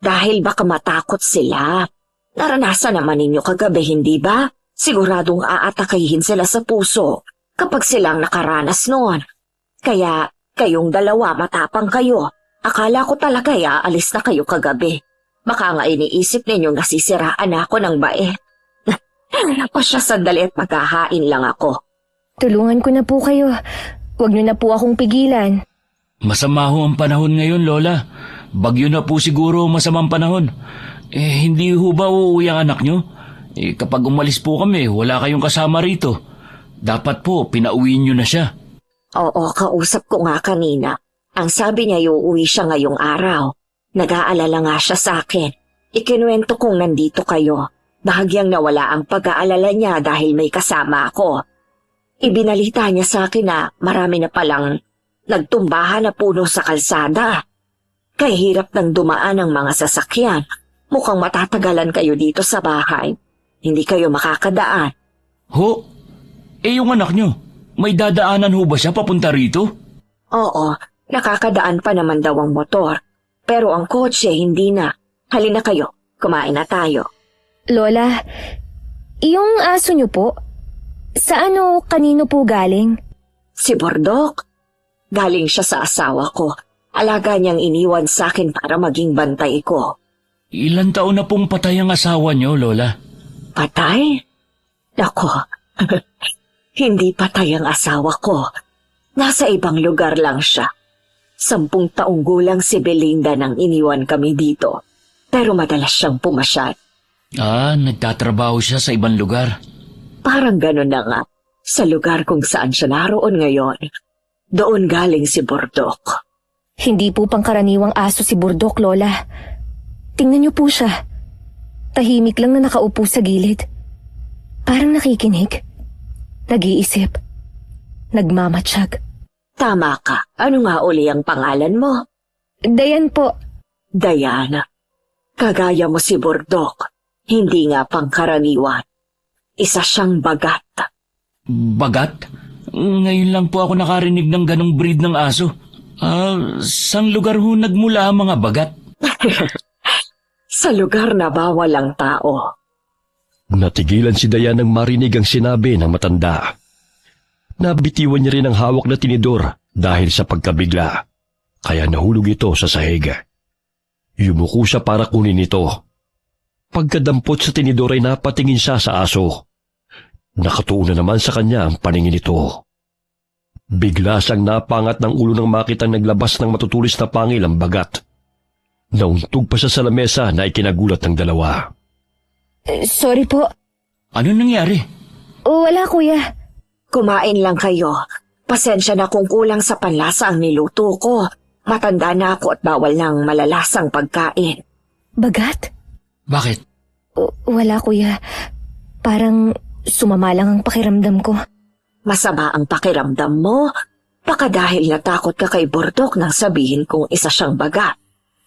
Dahil baka matakot sila. Naranasan naman ninyo kagabi, hindi ba? Siguradong aatakayin sila sa puso kapag silang nakaranas noon. Kaya kayong dalawa matapang kayo. Akala ko talaga aalis na kayo kagabi. Baka nga iniisip ninyo nasisiraan ako ng bait. O siya, sandali at maghahain lang ako. Tulungan ko na po kayo. Huwag niyo na po akong pigilan. Masama ho ang panahon ngayon, Lola. Bagyo na po siguro masamang panahon. Hindi ho ba uuwi ang anak nyo? Kapag umalis po kami, wala kayong kasama rito. Dapat po, pinauwi nyo na siya. Oo, kausap ko nga kanina. Ang sabi niya uuwi siya ngayong araw. Nag-aalala nga siya sa akin. Ikinuwento kong nandito kayo. Bahagyang nawala ang pag-aalala niya dahil may kasama ako. Ibinalita niya sa akin na marami na palang nagtumbahan na puno sa kalsada. Kaya hirap nang dumaan ang mga sasakyan. Mukhang matatagalan kayo dito sa bahay. Hindi kayo makakadaan. Ho? Yung anak nyo, may dadaanan ho ba siya papunta rito? Oo, nakakadaan pa naman daw ang motor. Pero ang kotse hindi na. Halina kayo, kumain na tayo. Lola, yung aso niyo po, kanino po galing? Si Burdok. Galing siya sa asawa ko. Alaga niyang iniwan sa akin para maging bantay ko. Ilan taon na pong patay ang asawa nyo, Lola? Patay? Nako, hindi patay ang asawa ko. Nasa ibang lugar lang siya. 10 taong gulang si Belinda nang iniwan kami dito. Pero madalas siyang pumasyal. Nagtatrabaho siya sa ibang lugar. Parang gano'n na nga. Sa lugar kung saan siya naroon ngayon. Doon galing si Burdok. Hindi po pangkaraniwang aso si Burdok, Lola. Tingnan niyo po siya. Tahimik lang na nakaupo sa gilid. Parang nakikinig. Nag-iisip. Nagmamatsyag. Tama ka. Ano nga uli ang pangalan mo? Dayan po. Diana, kagaya mo si Burdok, hindi nga pangkaraniwan. Isa siyang bagat. Bagat? Ngayon lang po ako nakarinig ng ganong breed ng aso. Saan lugar ho nagmula ang mga bagat? Sa lugar na bawal ang tao. Natigilan si Dayan nang marinig ang sinabi ng matanda. Nabitiwan niya rin ang hawak na tinidor dahil sa pagkabigla, kaya nahulog ito sa sahig. Yumuko siya para kunin ito. Pagkadampot sa tinidor ay napatingin siya sa aso. Nakatuon na naman sa kanya ang paningin nito. Bigla siyang napangat ng ulo nang makitang naglabas ng matutulis na pangil ang bagat. Nauntog pa siya sa lamesa na ikinagulat ng dalawa. Sorry po. Ano nangyari? Wala, kuya. Kumain lang kayo. Pasensya na kung kulang sa panlasa ang niluto ko. Matanda na ako at bawal ng malalasang pagkain. Bagat? Bakit? Wala, kuya. Parang sumama lang ang pakiramdam ko. Masama ang pakiramdam mo? Baka dahil natakot ka kay Burdok nang sabihin kong isa siyang bagat.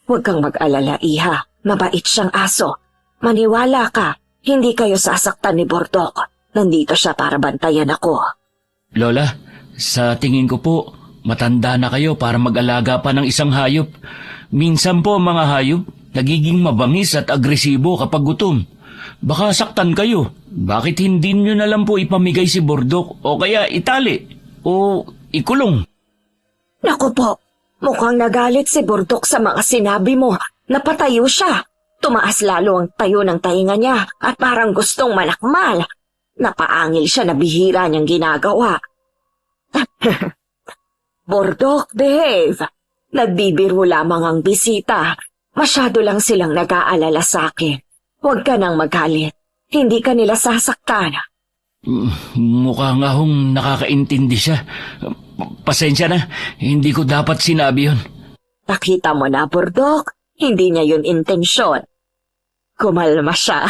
Huwag kang mag-alala, iha. Mabait siyang aso. Maniwala ka, hindi kayo sasaktan ni Burdok. Nandito siya para bantayan ako. Lola, sa tingin ko po, matanda na kayo para mag-alaga pa ng isang hayop. Minsan po mga hayop, nagiging mabangis at agresibo kapag gutom. Baka saktan kayo. Bakit hindi nyo na lang po ipamigay si Burdok o kaya itali o ikulong? Naku po, mukhang nagalit si Burdok sa mga sinabi mo. Napatayo siya. Tumaas lalo ang tayo ng tainga niya at parang gustong manakmal. Napaangil siya na bihira niyang ginagawa. Burdok, behave. Nagbibiro lamang ang bisita. Masyado lang silang nag-aalala sa akin. Huwag ka nang magalit. Hindi ka nila sasaktan. Mukha nga hong nakakaintindi siya. Pasensya na, hindi ko dapat sinabi yun. Nakita mo na, Burdok. Hindi niya yun intensyon. Kumalma siya.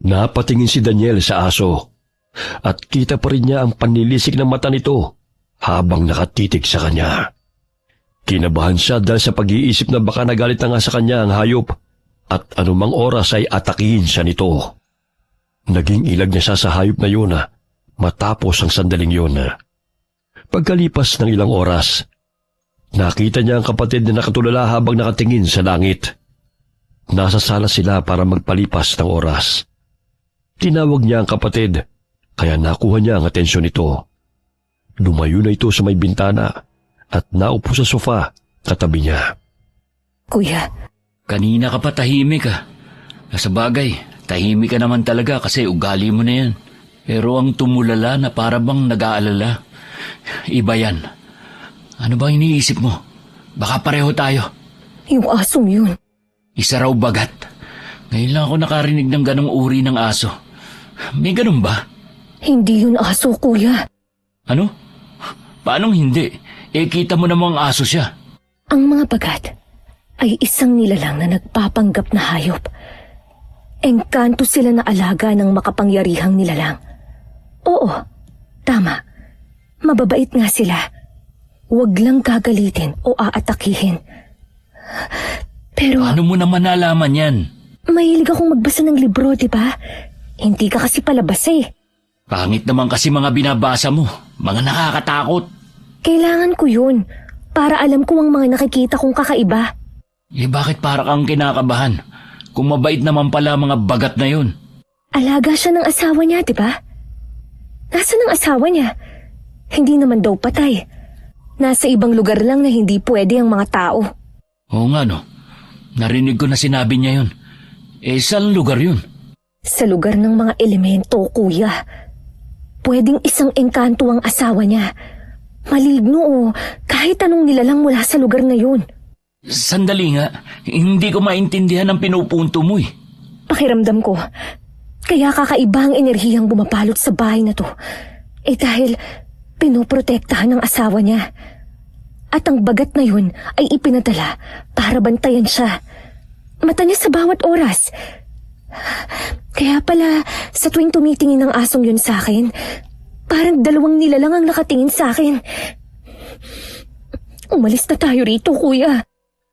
Napatingin si Daniel sa aso at kita pa rin niya ang panilisik ng mata nito habang nakatitig sa kanya. Kinabahan siya dahil sa pag-iisip na baka nagalit na nga sa kanya ang hayop at anumang oras ay atakihin siya nito. Naging ilag niya siya sa hayop na yun matapos ang sandaling yun. Pagkalipas ng ilang oras, nakita niya ang kapatid na nakatulala habang nakatingin sa langit. Nasa sala sila para magpalipas ng oras. Tinawag niya ang kapatid, kaya nakuha niya ang atensyon nito. Lumayo na ito sa may bintana at naupo sa sofa katabi niya. Kuya. Kanina ka pa tahimik ah. Sa bagay, tahimik ka naman talaga kasi ugali mo na yan. Pero ang tumulala na para bang nag-aalala. Iba yan. Ano ba iniisip mo? Baka pareho tayo. Yung asong yun. Isa raw bagat. Ngayon lang ako nakarinig ng ganong uri ng aso. May ganun ba? Hindi yun aso, kuya. Ano? Paanong hindi? Kita mo namang aso siya. Ang mga bagat ay isang nilalang na nagpapanggap na hayop. Engkanto sila na alaga ng makapangyarihang nilalang. Oo, tama. Mababait nga sila. Huwag lang gagalitin o aatakihin. Pero... Paano mo naman nalaman yan? Mahilig akong magbasa ng libro, di ba? Hindi ka kasi palabas eh. Pangit naman kasi mga binabasa mo. Mga nakakatakot. Kailangan ko yun. Para alam ko ang mga nakikita kong kakaiba. Bakit para kang kinakabahan? Kung mabait naman pala mga bagat na yun. Alaga siya ng asawa niya, di ba? Nasaan ang asawa niya? Hindi naman daw patay. Nasa ibang lugar lang na hindi pwede ang mga tao. Oo nga no. Narinig ko na sinabi niya yun. Saan lugar yun? Sa lugar ng mga elemento, kuya. Pwedeng isang engkanto ang asawa niya. Maligno o kahit anong nilalang mula sa lugar na yun. Sandali nga. Hindi ko maintindihan ang pinupunto mo eh. Pakiramdam ko, kaya kakaiba ang enerhiyang bumapalot sa bahay na to. Dahil pinoprotektahan ng asawa niya. At ang bagat na yun ay ipinadala para bantayan siya. Mata niya sa bawat oras. Kaya pala, sa tuwing tumitingin ng asong yun sa akin, parang dalawang nilalang ang nakatingin sa akin. Umalis na tayo rito, kuya.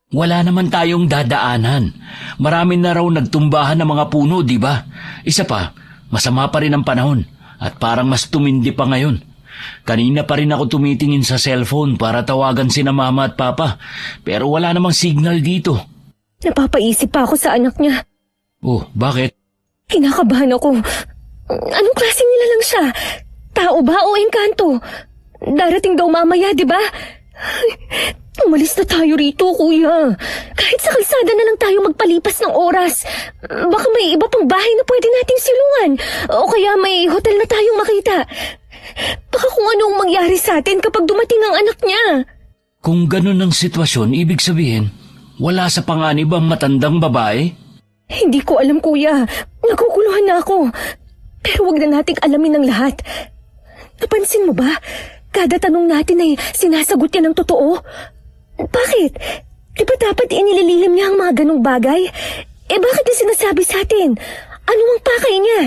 Wala naman tayong dadaanan. Marami na raw nagtumbahan ng mga puno, di ba? Isa pa, masama pa rin ang panahon at parang mas tumindi pa ngayon. Kanina pa rin ako tumitingin sa cellphone para tawagan sina mama at papa, pero wala namang signal dito. Napapaisip pa ako sa anak niya. Oh, bakit? Kinakabahan ako. Anong klaseng nilalang siya? Tao ba o engkanto? Darating daw mamaya, di ba? Umalis na tayo rito, kuya. Kahit sa kalsada na lang tayo magpalipas ng oras. Baka may iba pang bahay na pwede nating silungan. O kaya may hotel na tayong makita. Baka kung anong mangyari sa atin kapag dumating ang anak niya. Kung ganun ang sitwasyon, ibig sabihin, wala sa panganib ang matandang babae? Hindi ko alam, kuya. Nagkukuluhan na ako. Pero wag na nating alamin ang lahat. Napansin mo ba? Kada tanong natin ay sinasagot niya ng totoo. Bakit? Di ba dapat inililihim niya ang mga ganong bagay? Bakit niya sinasabi sa atin? Ano ang pakay niya?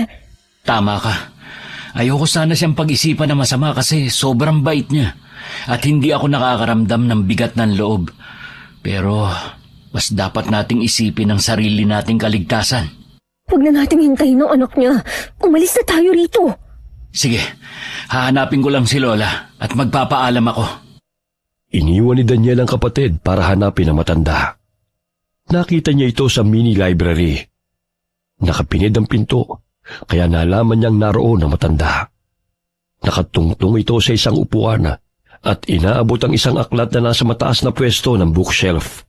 Tama ka. Ayoko sana siyang pag-isipan na masama kasi sobrang bait niya. At hindi ako nakakaramdam ng bigat ng loob. Pero mas dapat nating isipin ang sarili nating kaligtasan. Huwag na nating hintayin ang anak niya. Umalis na tayo rito. Sige, hahanapin ko lang si Lola at magpapaalam ako. Iniwan ni Daniel ang kapatid para hanapin ang matanda. Nakita niya ito sa mini library. Nakapinid ang pinto, kaya nalaman niyang naroon ang matanda. Nakatungtong ito sa isang upuan at inaabot ang isang aklat na nasa mataas na pwesto ng bookshelf.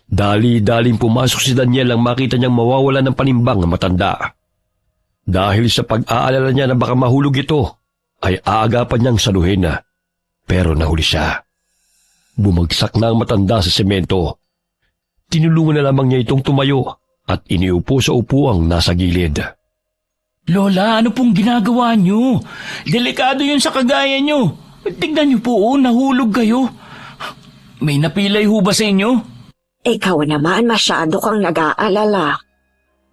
Dali-daling pumasok si Daniel nang makita niyang mawawala ng panimbang ang matanda. Dahil sa pag-aalala niya na baka mahulog ito, ay aagapan niyang saluhin na. Pero nahuli siya. Bumagsak na ang matanda sa semento. Tinulungan na lamang niya itong tumayo at iniupo sa upuang nasa gilid. Lola, ano pong ginagawa niyo? Delikado yun sa kagaya niyo. Tignan niyo po, nahulog kayo. May napilay ho ba sa inyo? Ikaw naman masyado kang nag-aalala.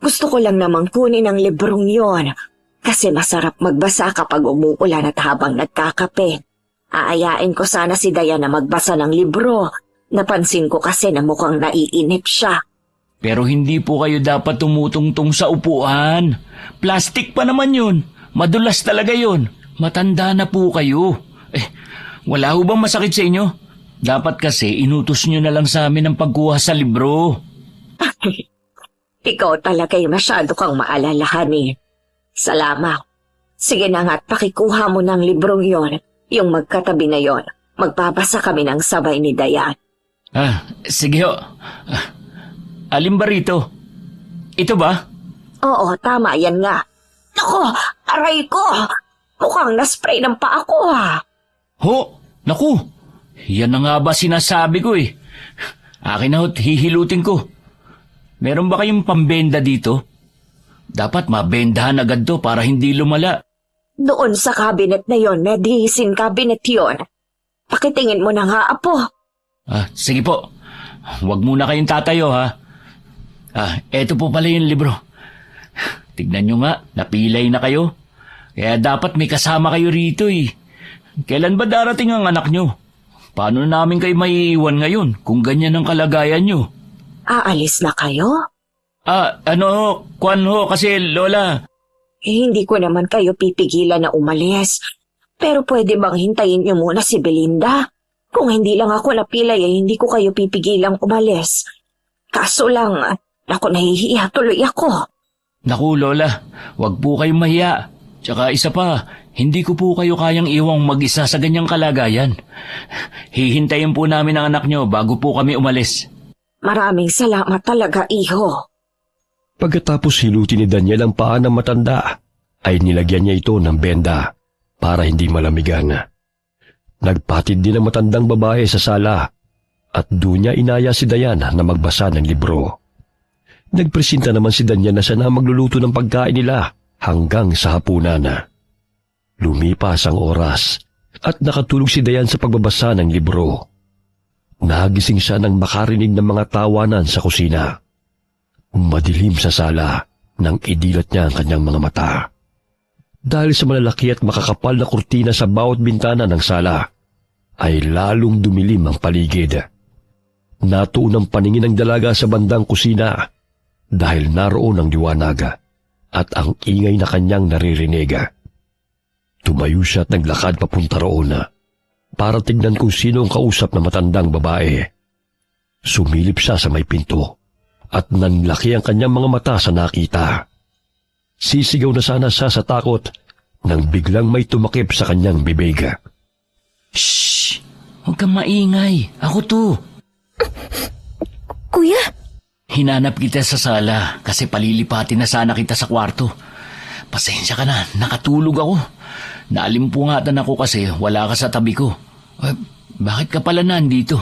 Gusto ko lang namang kunin ang librong yon kasi masarap magbasa kapag umuulan at habang nagkakape. Aayain ko sana si Diana magbasa ng libro. Napansin ko kasi na mukhang naiinip siya. Pero hindi po kayo dapat tumutungtong sa upuan. Plastic pa naman yun. Madulas talaga yun. Matanda na po kayo. Wala ho bang masakit sa inyo? Dapat kasi inutos nyo na lang sa amin ang pagkuha sa libro. Ikaw talaga'y masyado kang maalalahanin. Salamat. Sige na nga't pakikuha mo ng librong yon. Yung magkatabi na yon. Magbabasa kami ng sabay ni Dayan. Sige ho. Alin ba rito? Ito ba? Oo, tama yan nga. Naku, aray ko! Mukhang naspray ng paa ko ha. Ho, naku. Yan na nga ba sinasabi ko eh. Akin na ho't hihilutin ko. Meron ba kayong pambenda dito? Dapat mabendahan agad to para hindi lumala. Doon sa cabinet na yon, medicine cabinet yon. Pakitingin mo na nga, apo. Sige po. Huwag muna kayong tatayo ha. Eto po pala yung libro. Tignan nyo nga, napilay na kayo. Kaya dapat may kasama kayo rito eh. Kailan ba darating ang anak nyo? Paano namin kayo maiiwan ngayon kung ganyan ang kalagayan nyo? Aalis na kayo? Kwan ho kasi Lola. Hindi ko naman kayo pipigilan na umalis. Pero pwede bang hintayin niyo muna si Belinda? Kung hindi lang ako napilay hindi ko kayo pipigilang umalis. Kaso lang, nahihiya tuloy ako. Naku Lola, wag po kayong mahiya. Tsaka isa pa, hindi ko po kayo kayang iwang mag-isa sa ganyang kalagayan. Hihintayin po namin ang anak nyo bago po kami umalis. Maraming salamat talaga, iho. Pagkatapos hilutin ni Daniel ang paa ng matanda, ay nilagyan niya ito ng benda para hindi malamigan. Nagpatid din ang matandang babae sa sala at doon niya inaya si Diana na magbasa ng libro. Nagpresenta naman si Daniel na siya na magluluto ng pagkain nila hanggang sa hapunan. Lumipas ang oras at nakatulog si Diana sa pagbabasa ng libro. Nagising siya nang makarinig ng mga tawanan sa kusina. Madilim sa sala nang idilat niya ang kanyang mga mata. Dahil sa malalaki at makakapal na kurtina sa bawat bintana ng sala, ay lalong dumilim ang paligid. Natuon ang paningin ng dalaga sa bandang kusina dahil naroon ang liwanag at ang ingay na kanyang naririnig. Tumayo siya at naglakad papunta roon para tignan kung sino ang kausap na matandang babae. Sumilip siya sa may pinto at nanlaki ang kanyang mga mata sa nakita. Sisigaw na sana siya sa takot nang biglang may tumakip sa kanyang bibig. Shh! Huwag kang maingay. Ako to. Kuya? Hinanap kita sa sala kasi palilipatin na sana kita sa kwarto. Pasensya ka na, nakatulog ako. Naalimpungatan ako kasi wala ka sa tabi ko. Bakit ka pala nandito?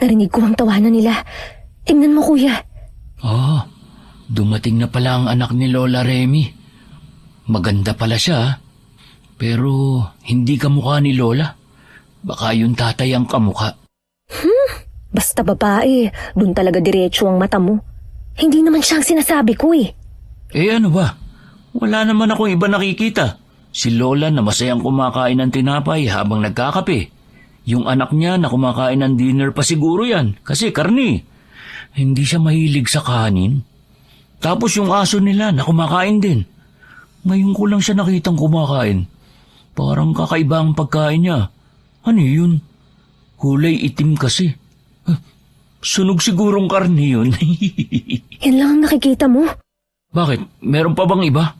Narinig ko ang tawanan nila. Tingnan mo, kuya. Oh, dumating na pala ang anak ni Lola Remy. Maganda pala siya, pero hindi kamukha ni Lola. Baka yung tatay ang kamukha. Basta babae, dun talaga diretso ang mata mo. Hindi naman siyang sinasabi ko eh. Eh ano ba? Wala naman akong iba nakikita. Si Lola na masayang kumakain ng tinapay habang nagkakape. Yung anak niya na kumakain ng dinner pa siguro yan, kasi karni. Hindi siya mahilig sa kanin. Tapos yung aso nila na kumakain din. Ngayon ko lang siya nakitang kumakain. Parang kakaiba ang pagkain niya. Ano yun? Kulay itim kasi. Sunog sigurong karni yun. Yan lang ang nakikita mo. Bakit? Meron pa bang iba?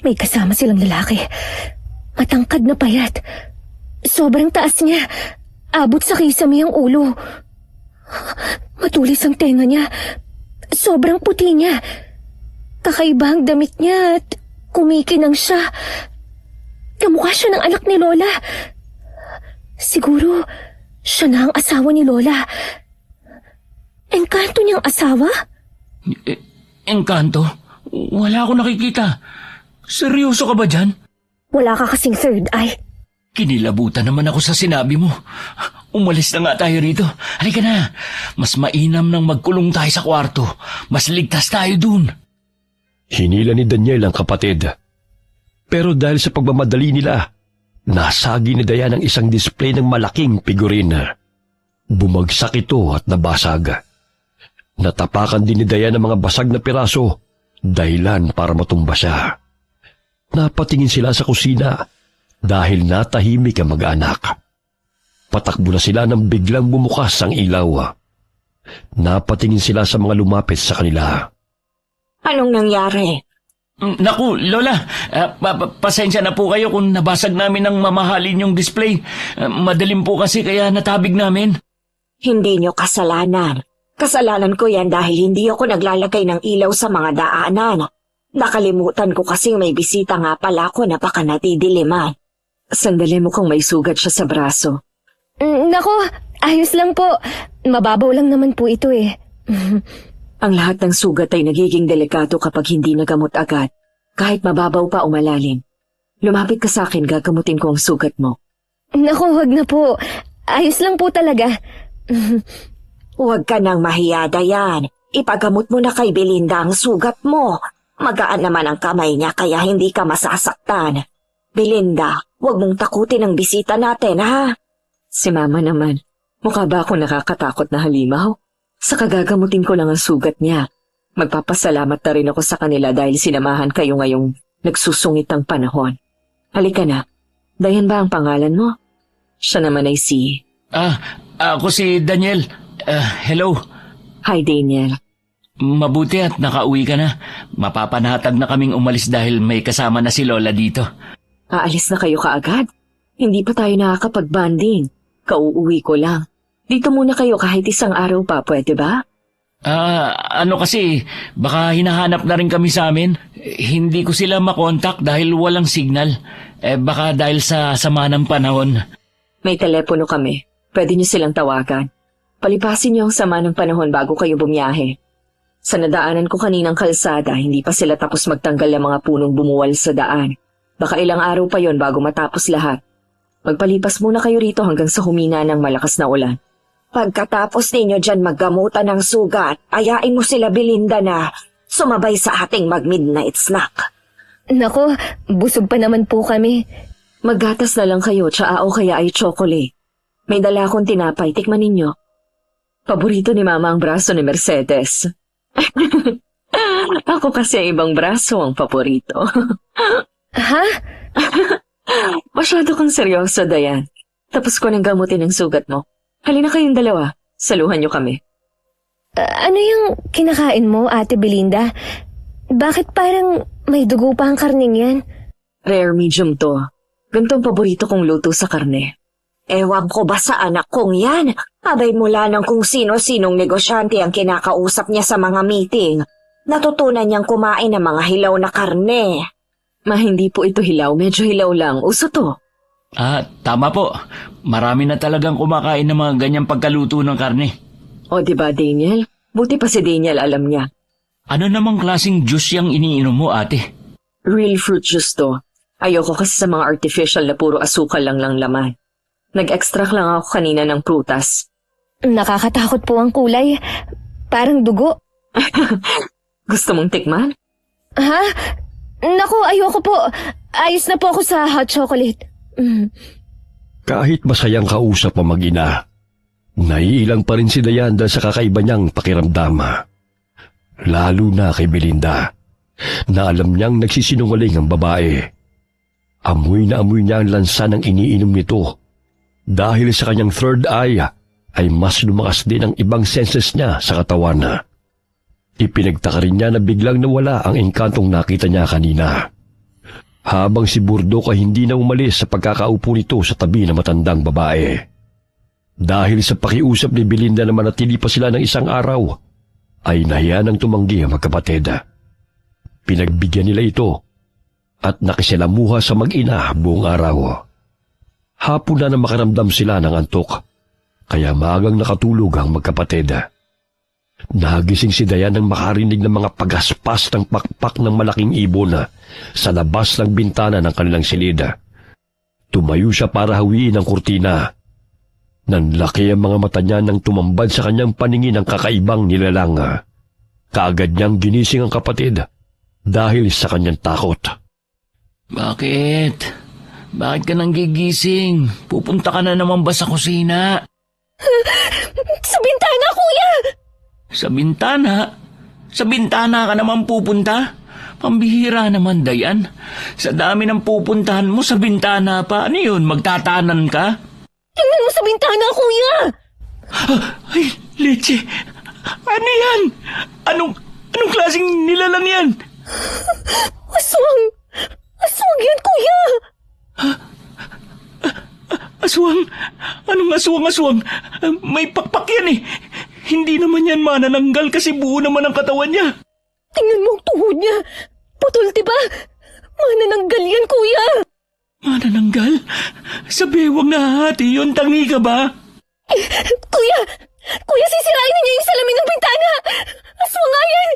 May kasama silang lalaki. Matangkad na payat. Sobrang taas niya. Abot sa kisame ang ulo. Matulis ang tenga niya. Sobrang puti niya. Kakaiba ang damit niya at kumikinang siya. Kamukha siya ng anak ni Lola. Siguro, siya na ang asawa ni Lola. Engkanto niyang asawa? Engkanto? Wala akong nakikita. Seryoso ka ba dyan? Wala ka kasing third eye. Kinilabutan naman ako sa sinabi mo. Umalis na nga tayo rito. Halika na. Mas mainam nang magkulong tayo sa kwarto. Mas ligtas tayo dun. Hinila ni Daniel ang kapatid. Pero dahil sa pagmamadali nila, nasagi ni Dayan ang isang display ng malaking figurin. Bumagsak ito at nabasag. Natapakan din ni Dayan ang mga basag na piraso, dahilan para matumba siya. Napatingin sila sa kusina dahil natahimik ang mag-anak. Patakbo na sila nang biglang bumukas ang ilaw. Napatingin sila sa mga lumapit sa kanila. Anong nangyari? Naku, Lola, pasensya na po kayo kung nabasag namin ang mamahalin yung display. Madalim po kasi kaya natabig namin. Hindi nyo kasalanan. Kasalanan ko yan dahil hindi ako naglalagay ng ilaw sa mga daanan. Nakalimutan ko kasi may bisita nga pala ako na baka natidiliman. Sandali mo kung may sugat siya sa braso. Nako, ayos lang po. Mababaw lang naman po ito eh. Ang lahat ng sugat ay nagiging delikado kapag hindi nagamot agad, kahit mababaw pa o malalim. Lumapit ka sa akin, gagamutin ko ang sugat mo. Nako, wag na po. Ayos lang po talaga. Huwag ka nang mahiya, Dayan. Ipagamot mo na kay Belinda ang sugat mo. Magaan naman ang kamay niya kaya hindi ka masasaktan. Belinda, huwag mong takutin ang bisita natin, ha? Si Mama naman, mukha ba ako nakakatakot na halimaw? Sa kagagamutin ko lang ang sugat niya. Magpapasalamat na rin ako sa kanila dahil sinamahan kayo ngayong nagsusungit ang panahon. Halika na. Dayan ba ang pangalan mo? Siya naman ay si... Ako si Daniel. Hello. Hi, Daniel. Mabuti at nakauwi ka na. Mapapanatag na kaming umalis dahil may kasama na si Lola dito. Aalis na kayo kaagad? Hindi pa tayo nakakapag-banding. Kauuwi ko lang. Dito muna kayo kahit isang araw pa, pwede ba? Kasi, baka hinahanap na rin kami sa amin. Hindi ko sila makontak dahil walang signal. Baka dahil sa sama ng panahon. May telepono kami. Pwede niyo silang tawagan. Palipasin niyo ang sama ng panahon bago kayo bumiyahe. Sa nadaanan ko kaninang kalsada, hindi pa sila tapos magtanggal ng mga punong bumuwal sa daan. Baka ilang araw pa yon bago matapos lahat. Magpalipas muna kayo rito hanggang sa humina ng malakas na ulan. Pagkatapos ninyo dyan maggamutan ng sugat, ayain mo sila Belinda na sumabay sa ating mag-midnight snack. Nako, busog pa naman po kami. Maggatas na lang kayo, tsaa o kaya ay chocolate. May dala akong tinapay. Tikman ninyo. Paborito ni Mama ang braso ni Mercedes. Ako kasi ang ibang braso ang paborito. Ha? Masyado kang seryoso, Dayan. Tapos ko nang gamutin ang sugat mo. Halina kayong dalawa. Saluhan niyo kami. Ano yung kinakain mo, Ate Belinda? Bakit parang may dugo pa ang karning yan? Rare medium to. Gantong paborito kong luto sa karne. Ewan ko ba sa anak kong yan? Abay mula ng kung sino-sinong negosyante ang kinakausap niya sa mga meeting. Natutunan niyang kumain ng mga hilaw na karne. Hindi po ito hilaw. Medyo hilaw lang. Uso to. Tama po. Marami na talagang kumakain ng mga ganyang pagkaluto ng karne. O diba, Daniel? Buti pa si Daniel alam niya. Ano namang klaseng juice yung iniinom mo, ate? Real fruit juice to. Ayoko kasi sa mga artificial na puro asukal lang laman. Nag-extract lang ako kanina ng prutas. Nakakatakot po ang kulay. Parang dugo. Gusto mong tikman? Ha? Naku, ayoko po. Ayos na po ako sa hot chocolate. Kahit masayang kausap ang mag-ina, naiilang pa rin si Dayan dahil sa kakaiba niyang pakiramdam. Lalo na kay Belinda, na alam niyang nagsisinungaling ang babae. Amoy na amoy niya ang lansa ng iniinom nito. Dahil sa kanyang third eye, ay mas lumakas din ang ibang senses niya sa katawan. Ipinagtaka rin niya na biglang nawala ang engkantong nakita niya kanina. Habang si Burdock ay hindi na umalis sa pagkakaupo nito sa tabi ng matandang babae. Dahil sa pakiusap ni Belinda na manatili pa sila ng isang araw, ay nahiya ng tumanggi ang magkapatid. Pinagbigyan nila ito at nakisilamuha sa mag-ina buong araw. Hapon na makaramdam sila ng antok, kaya maagang nakatulog ang magkapatid. Nagising si Dayan nang makarinig ng mga pagaspas ng pakpak ng malaking ibon sa labas ng bintana ng kanilang silid. Tumayo siya para hawiin ang kurtina. Nanlaki ang mga mata niya nang tumambad sa kanyang paningin ang kakaibang nilalang. Kaagad niyang ginising ang kapatid dahil sa kanyang takot. Bakit? Bakit ka nang gigising? Pupunta ka na naman ba sa kusina? Sa bintana, kuya! Sa bintana? Sa bintana ka naman pupunta? Pambihira naman, Dayan. Sa dami ng pupuntahan mo sa bintana pa. Ano yun? Magtatanan ka? Tingnan mo sa bintana, kuya! Ay, leche! Ano yan? Anong klaseng nilalang yan? Aswang! Aswang yan, kuya! Aswang? Anong aswang? May pakpak yan eh. Hindi naman yan manananggal kasi buo naman ang katawan niya. Tingnan mo ang tuhod niya. Putol, diba? Manananggal yan, kuya! Manananggal? Sa bewang nahahati yun, tangi ka ba? Kuya! Kuya, sisirain niya yung salamin ng bintana! Aswang nga yan!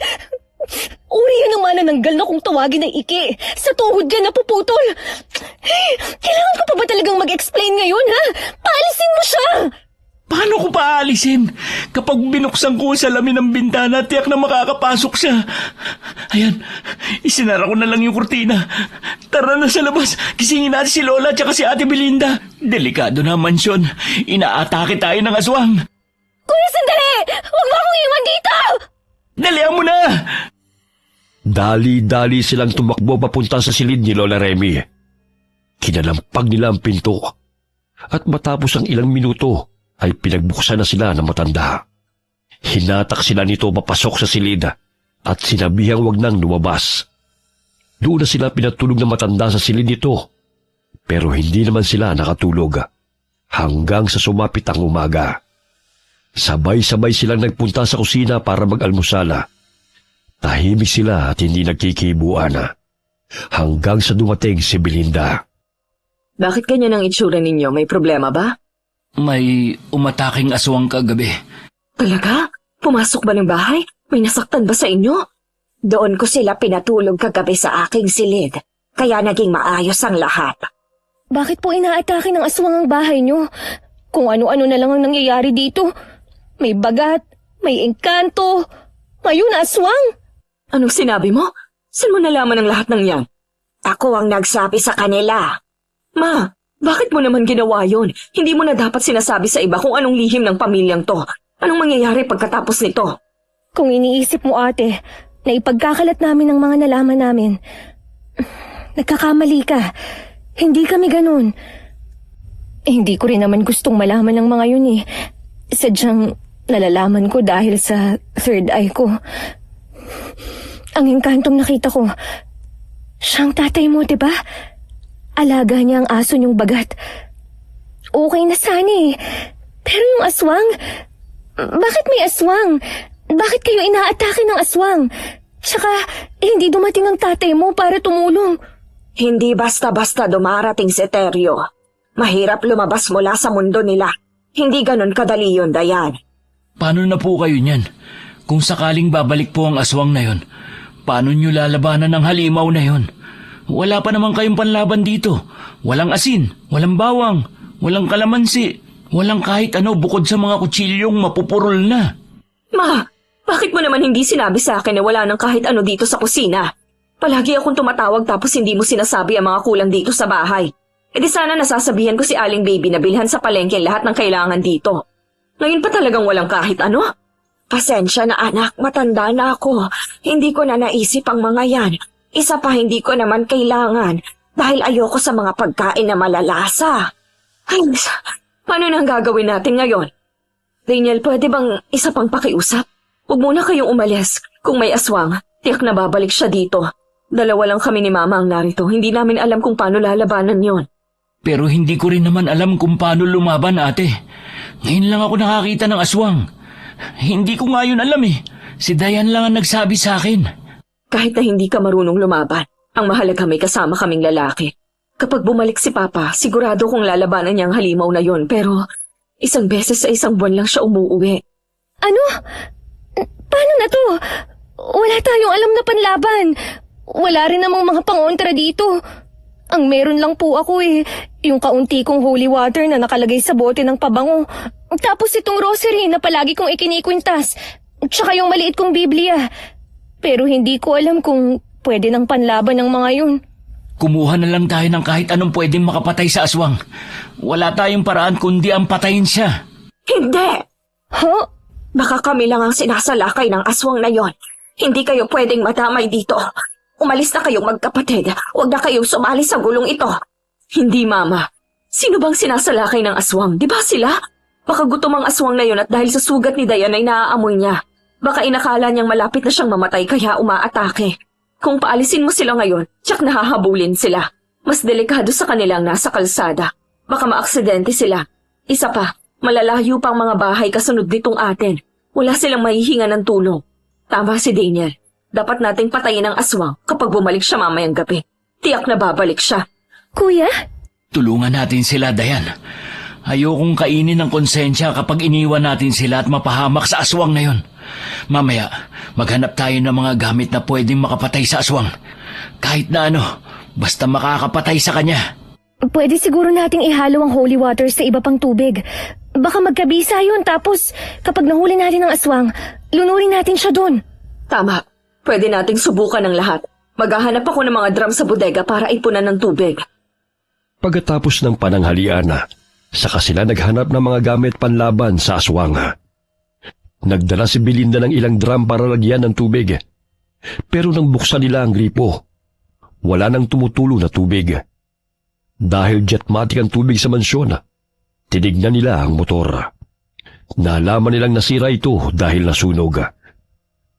Uri yan ang manananggal na kung tawagin ay iki. Sa tuhod yan napuputol. Kailangan ko pa ba talagang mag-explain ngayon, ha? Paalisin mo siya! Paano ko paalisin? Kapag binuksan ko sa salamin ng bintana, tiyak na makakapasok siya. Ayan, isinara ko na lang yung kurtina. Tara na sa labas. Kisingin natin si Lola at si Ate Belinda. Delikado na ang mansyon. Inaatake tayo ng aswang. Kuya, sandali! Huwag mo akong iwan dito! Dalihan mo na! Dali-dali silang tumakbo papunta sa silid ni Lola Remy. Kinalampag nila ang pinto. At matapos ang ilang minuto, ay pinagbuksan na sila ng matanda. Hinatak sila nito papasok sa silid at sinabihang wag nang lumabas. Doon na sila pinatulog ng matanda sa silid nito, pero hindi naman sila nakatulog hanggang sa sumapit ang umaga. Sabay-sabay silang nagpunta sa kusina para mag-almusala. Tahimik sila at hindi nagkikibuan hanggang sa dumating si Belinda. Bakit ganyan ang itsura ninyo? May problema ba? May umataking aswang kagabi. Talaga? Pumasok ba ng bahay? May nasaktan ba sa inyo? Doon ko sila pinatulog kagabi sa aking silid, kaya naging maayos ang lahat. Bakit po inaatake ng aswang ang bahay niyo? Kung ano-ano na lang ang nangyayari dito. May bagat, may engkanto, ngayon aswang. Anong sinabi mo? Saan mo nalaman ang lahat ng yan? Ako ang nagsabi sa kanila. Ma, Bakit mo naman ginawa yon? Hindi mo na dapat sinasabi sa iba kung anong lihim ng pamilyang to. Anong mangyayari pagkatapos nito? Kung iniisip mo, ate, na ipagkakalat namin ang mga nalaman namin, nagkakamali ka. Hindi kami ganun. Hindi ko rin naman gustong malaman ng mga yun eh. Sadyang nalalaman ko dahil sa third eye ko. Ang engkantong nakita ko, siyang tatay mo, diba? Alaga niya ang aso niyong bagat. Okay na sana eh. Pero yung aswang, bakit may aswang? Bakit kayo inaatake ng aswang? Tsaka, hindi dumating ang tatay mo para tumulong. Hindi basta-basta dumarating si Teryo. Mahirap lumabas mula sa mundo nila. Hindi ganun kadali yun, Dayan. Paano na po kayo niyan? Kung sakaling babalik po ang aswang na yon, paano nyo lalabanan ng halimaw na yon? Wala pa naman kayong panlaban dito. Walang asin, walang bawang, walang kalamansi, walang kahit ano bukod sa mga kutsilyong mapupurol na. Ma, bakit mo naman hindi sinabi sa akin na wala nang kahit ano dito sa kusina? Palagi akong tumatawag tapos hindi mo sinasabi ang mga kulang dito sa bahay. E di sana nasasabihan ko si Aling Baby na bilhan sa palengke lahat ng kailangan dito. Ngayon pa talagang walang kahit ano? Pasensya na anak, matanda na ako. Hindi ko na naisip ang mga yan. Isa pa hindi ko naman kailangan dahil ayoko sa mga pagkain na malalasa. Ay, paano nang gagawin natin ngayon? Daniel, pwede bang isa pang pakiusap? Huwag muna kayong umalis. Kung may aswang, tiyak na babalik siya dito. Dalawa lang kami ni Mama ang narito. Hindi namin alam kung paano lalabanan yon. Pero hindi ko rin naman alam kung paano lumaban, ate. Ngayon lang ako nakakita ng aswang. Hindi ko nga yun alam eh. Si Dayan lang ang nagsabi sa akin. Kahit na hindi ka marunong lumaban, ang mahalaga may kasama kaming lalaki. Kapag bumalik si Papa, sigurado kong lalabanan niya ang halimaw na yon. Pero isang beses sa isang buwan lang siya umuuwi. Ano? Paano na to? Wala tayong alam na panlaban. Wala rin namang mga pangontra dito. Ang meron lang po ako eh, yung kaunti kong holy water na nakalagay sa bote ng pabango. Tapos itong rosary na palagi kong ikinikwintas. Tsaka yung maliit kong Biblia. Pero hindi ko alam kung pwede ng panlaban ng mga yun. Kumuha na lang tayo ng kahit anong pwedeng makapatay sa aswang. Wala tayong paraan kundi ang patayin siya. Hindi! Huh? Baka kami lang ang sinasalakay ng aswang na yon. Hindi kayo pwedeng madamay dito. Umalis na kayong magkapatid. Huwag na kayong sumali sa gulong ito. Hindi, Mama. Sino bang sinasalakay ng aswang? Di ba sila? Baka gutom ang aswang na yon at dahil sa sugat ni Dayan ay naaamoy niya. Baka inakala niyang malapit na siyang mamatay kaya umaatake. Kung paalisin mo sila ngayon, tiyak nahahabulin sila. Mas delikado sa kanilang nasa kalsada. Baka maaksidente sila. Isa pa, malalayo pang mga bahay kasunod nitong atin. Wala silang mahihinga ng tulong. Tama si Daniel. Dapat nating patayin ang aswang kapag bumalik siya mamayang gabi. Tiyak na babalik siya. Kuya? Tulungan natin sila, Dayan. Ayokong kainin ng konsensya kapag iniwan natin sila at mapahamak sa aswang na yon. Mamaya, maghanap tayo ng mga gamit na pwedeng makapatay sa aswang. Kahit na ano, basta makakapatay sa kanya. Pwede siguro nating ihalo ang holy water sa iba pang tubig. Baka magkabisa yun tapos kapag nahuli natin ang aswang, lunurin natin siya dun. Tama. Pwede nating subukan ng lahat. Maghahanap ako ng mga drum sa bodega para ipunan ng tubig. Pagkatapos ng pananghalian, saka sila naghanap ng mga gamit panlaban sa aswang. Nagdala si Belinda ng ilang drum para lagyan ng tubig. Pero nang buksan nila ang gripo, wala nang tumutulo na tubig. Dahil jetmatic ang tubig sa mansyon, tinignan nila ang motor. Nalaman nilang nasira ito dahil nasunog.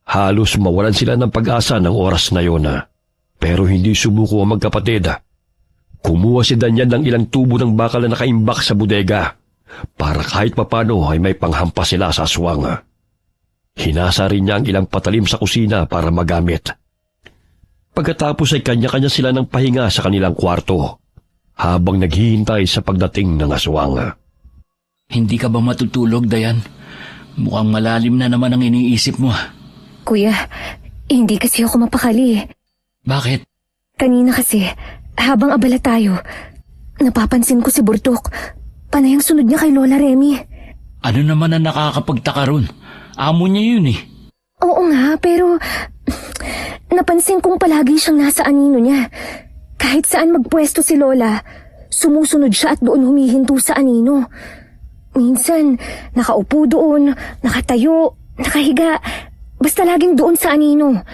Halos mawalan sila ng pag-asa ng oras na yon. Pero hindi sumuko ang magkapatid. Kumuha si Daniel ng ilang tubo ng bakal na nakaimbak sa bodega para kahit papano ay may panghampas sila sa aswang. Hinasa rin niya ang ilang patalim sa kusina para magamit. Pagkatapos ay kanya-kanya sila ng pahinga sa kanilang kwarto habang naghihintay sa pagdating ng aswang. Hindi ka ba matutulog, Dayan? Mukhang malalim na naman ang iniisip mo. Kuya, hindi kasi ako mapakali. Bakit? Kanina kasi, habang abala tayo, napapansin ko si Burtok. Panay ang sunod niya kay Lola Remy. Ano naman ang nakakapagtaka ron? Amo niya yun eh. Oo nga, pero napansin kong palagi siyang nasa anino niya. Kahit saan magpwesto si Lola, sumusunod siya at doon humihinto sa anino. Minsan, nakaupo doon, nakatayo, nakahiga, basta laging doon sa anino.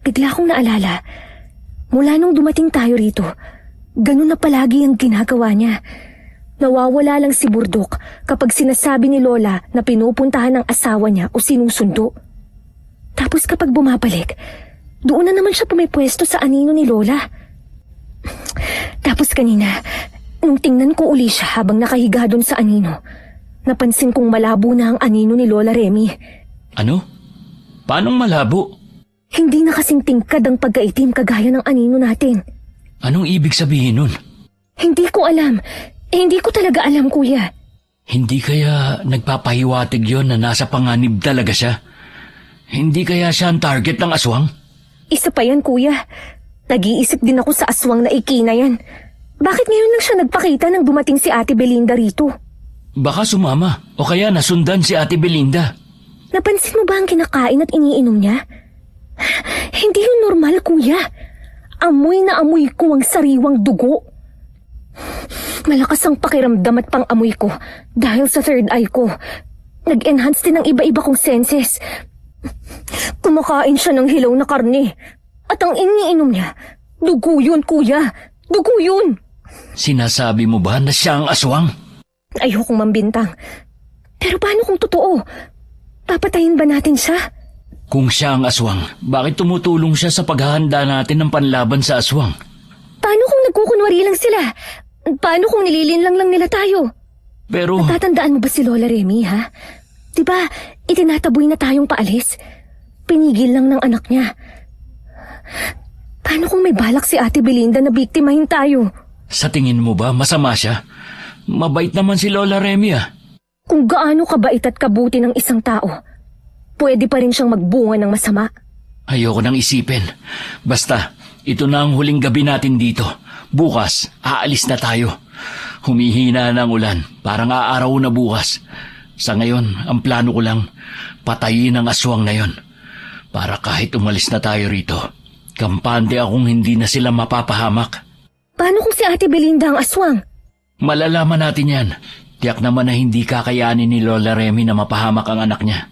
Bigla kong naalala, mula nung dumating tayo rito, ganun na palagi ang ginagawa niya. Nawawala lang si Burdok kapag sinasabi ni Lola na pinupuntahan ng asawa niya o sinusundo. Tapos kapag bumabalik, doon na naman siya pumipwesto sa anino ni Lola. Tapos kanina, nung tingnan ko uli siya habang nakahiga doon sa anino, napansin kong malabo na ang anino ni Lola Remy. Ano? Paanong malabo? Hindi na kasing tingkad ang pagkaitim kagaya ng anino natin. Anong ibig sabihin nun? Hindi ko alam. Hindi ko talaga alam, kuya. Hindi kaya nagpapahiwatig yon na nasa panganib talaga siya? Hindi kaya siya ang target ng aswang? Isa pa yan, kuya. Nag-iisip din ako sa aswang na ikina yan. Bakit ngayon lang siya nagpakita nang dumating si Ate Belinda rito? Baka sumama o kaya nasundan si Ate Belinda. Napansin mo ba ang kinakain at iniinom niya? Hindi yun normal, kuya. Amoy na amoy ko ang sariwang dugo. Malakas ang pakiramdam at pang-amoy ko dahil sa third eye ko. Nag-enhance din ang iba-iba kong senses. Kumakain siya ng hilaw na karne. At ang iniinom niya, dugo yun, kuya. Dugo yun. Sinasabi mo ba na siya ang aswang? Ayokong mambintang. Pero paano kung totoo? Papatayin ba natin siya? Kung siya ang aswang, bakit tumutulong siya sa paghahanda natin ng panlaban sa aswang? Paano kung nagkukunwari lang sila? Paano kung nililinlang lang nila tayo? Pero... Natatandaan mo ba si Lola Remy, ha? Diba, itinataboy na tayong paalis? Pinigil lang ng anak niya. Paano kung may balak si Ate Belinda na biktimahin tayo? Sa tingin mo ba masama siya? Mabait naman si Lola Remy ah. Kung gaano kabait at kabuti ng isang tao, pwede pa rin siyang magbunga ng masama. Ayoko nang isipin. Basta, ito na ang huling gabi natin dito. Bukas, aalis na tayo. Humihina na ang ulan, parang aaraw na bukas. Sa ngayon, ang plano ko lang, patayin ang aswang na yon. Para kahit umalis na tayo rito, kampante akong hindi na sila mapapahamak. Paano kung si Ate Belinda ang aswang? Malalaman natin yan. Tiyak naman na hindi kakayanin ni Lola Remy na mapahamak ang anak niya.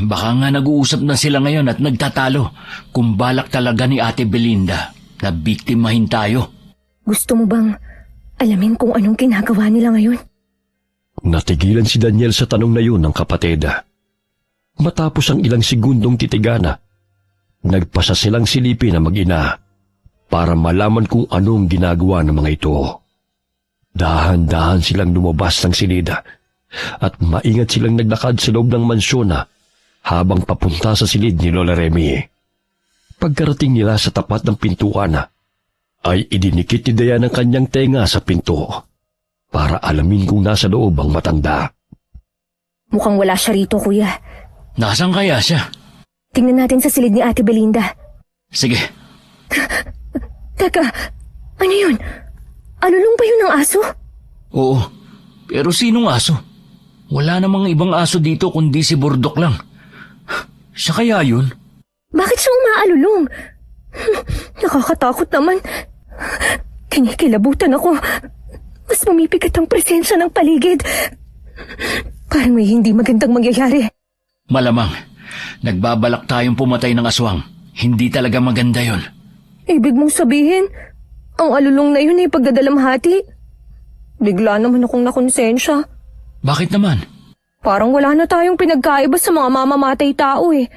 Baka nga nag-uusap na sila ngayon at nagtatalo kung balak talaga ni Ate Belinda na biktimahin tayo. Gusto mo bang alamin kung anong ginagawa nila ngayon? Natigilan si Daniel sa tanong na yun ng kapatid. Matapos ang ilang segundong titigana, nagpasa silang silipin na mag-ina para malaman kung anong ginagawa ng mga ito. Dahan-dahan silang lumabas ng silida at maingat silang naglakad sa loob ng mansyon habang papunta sa silid ni Lola Remy. Pagkarating nila sa tapat ng pintuan, ay idinikit ni Dayan ang kanyang tenga sa pinto para alamin kung nasa loob ang matanda. Mukhang wala siya rito, kuya. Nasaan kaya siya? Tingnan natin sa silid ni Ate Belinda. Sige. Teka, ano yun? Alulong ba yun ng aso? Oo, pero sinong aso? Wala namang ibang aso dito kundi si Burdok lang. Siya kaya yun? Bakit siya umaalulong? Nakakatakot naman. Kinikilabutan ako. Mas pumipigat ang presensya ng paligid. Parang may hindi magandang mangyayari. Malamang, nagbabalak tayong pumatay ng aswang. Hindi talaga maganda yon. Ibig mong sabihin, ang alulong na yun ay pagdadalamhati? Bigla naman akong nakonsensya. Bakit naman? Parang wala na tayong pinagkaiba sa mga mamamatay tao eh.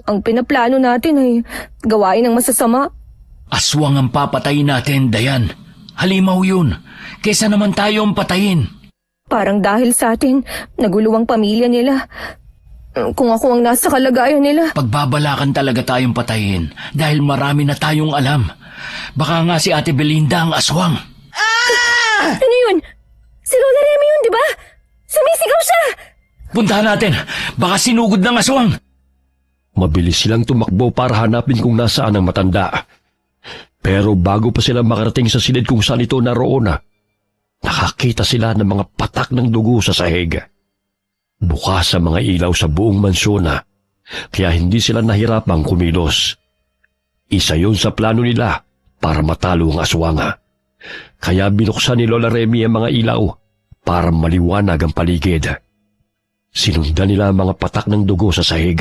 Ang pinaplano natin ay gawain ng masasama. Aswang ang papatayin natin, Dayan. Halimaw yun. Kesa naman tayo ang patayin. Parang dahil sa atin, naguluwang pamilya nila. Kung ako ang nasa kalagayan nila. Pagbabalakan talaga tayong patayin dahil marami na tayong alam. Baka nga si Ate Belinda ang aswang. Ano yun? Si Lola Remy yun, di ba? Sumisigaw siya! Puntahan natin. Baka sinugod ng aswang. Mabilis silang tumakbo para hanapin kung nasaan ang matanda. Pero bago pa sila makarating sa silid kung saan ito naroon, nakakita sila ng mga patak ng dugo sa sahig. Bukas sa mga ilaw sa buong mansyon, kaya hindi sila nahirapang kumilos. Isa yun sa plano nila para matalo ang aswang. Kaya binuksan ni Lola Remy ang mga ilaw para maliwanag ang paligid. Sinundan nila ang mga patak ng dugo sa sahig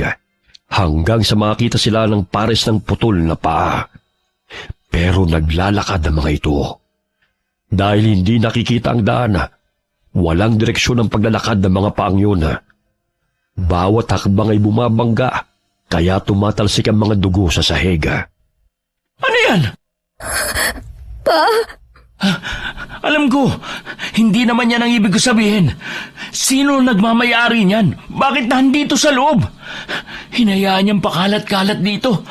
hanggang sa makita sila ng pares ng putol na paa. Pero naglalakad ang mga ito. Dahil hindi nakikita ang daan, walang direksyon ang paglalakad ng mga paang yun. Bawat hakbang ay bumabangga, kaya tumatalsik ang mga dugo sa sahig. Ano yan? Pa? Alam ko, hindi naman yan ang ibig ko sabihin. Sino nagmamayari niyan? Bakit nandito sa loob? Hinayaan niyang pakalat-kalat dito.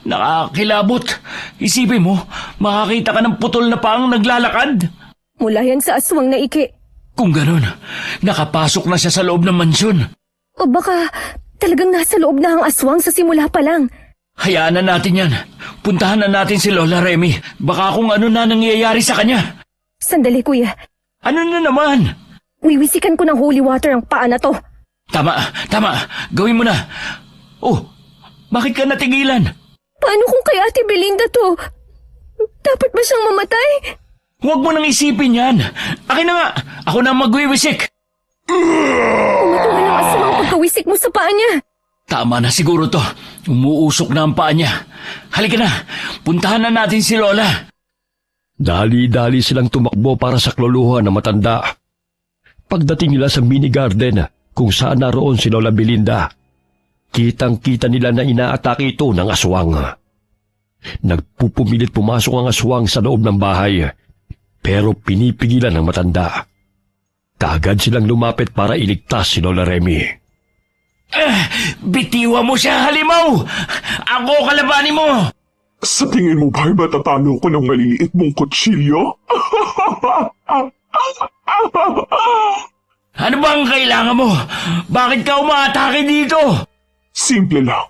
Nakakilabot. Isipin mo, makakita ka ng putol na paang naglalakad. Mula yan sa aswang na iki. Kung ganun, nakapasok na siya sa loob ng mansyon. O baka talagang nasa loob na ang aswang sa simula pa lang. Hayaan na natin yan. Puntahan na natin si Lola Remy. Baka kung ano na nangyayari sa kanya. Sandali, kuya. Ano na naman? Wiwisikan ko ng holy water ang paa na to. Tama. Gawin mo na. Oh, bakit ka natigilan? Paano kung kay Ate Belinda to? Dapat ba siyang mamatay? Huwag mo nang isipin yan. Akin na nga. Ako na magwiwisik. Umutungan ang aswang pagkawisik mo sa paa niya. Tama na siguro to. Umuusok na ang paa niya. Halika na. Puntahan na natin si Lola. Dali-dali silang tumakbo para sa kluluhan na matanda. Pagdating nila sa mini garden kung saan naroon si Lola Belinda, kitang-kita nila na inaatake ito ng aswang. Nagpupumilit pumasok ang aswang sa loob ng bahay, pero pinipigilan ng matanda. Kaagad silang lumapit para iligtas si Lola Remy. Bitiwan mo siya, halimaw! Ako kalabanin mo! Sa tingin mo ba'y matatalo ko ng maliliit mong kutsilyo? Ano bang kailangan mo? Bakit ka umaatake dito? Simple lang.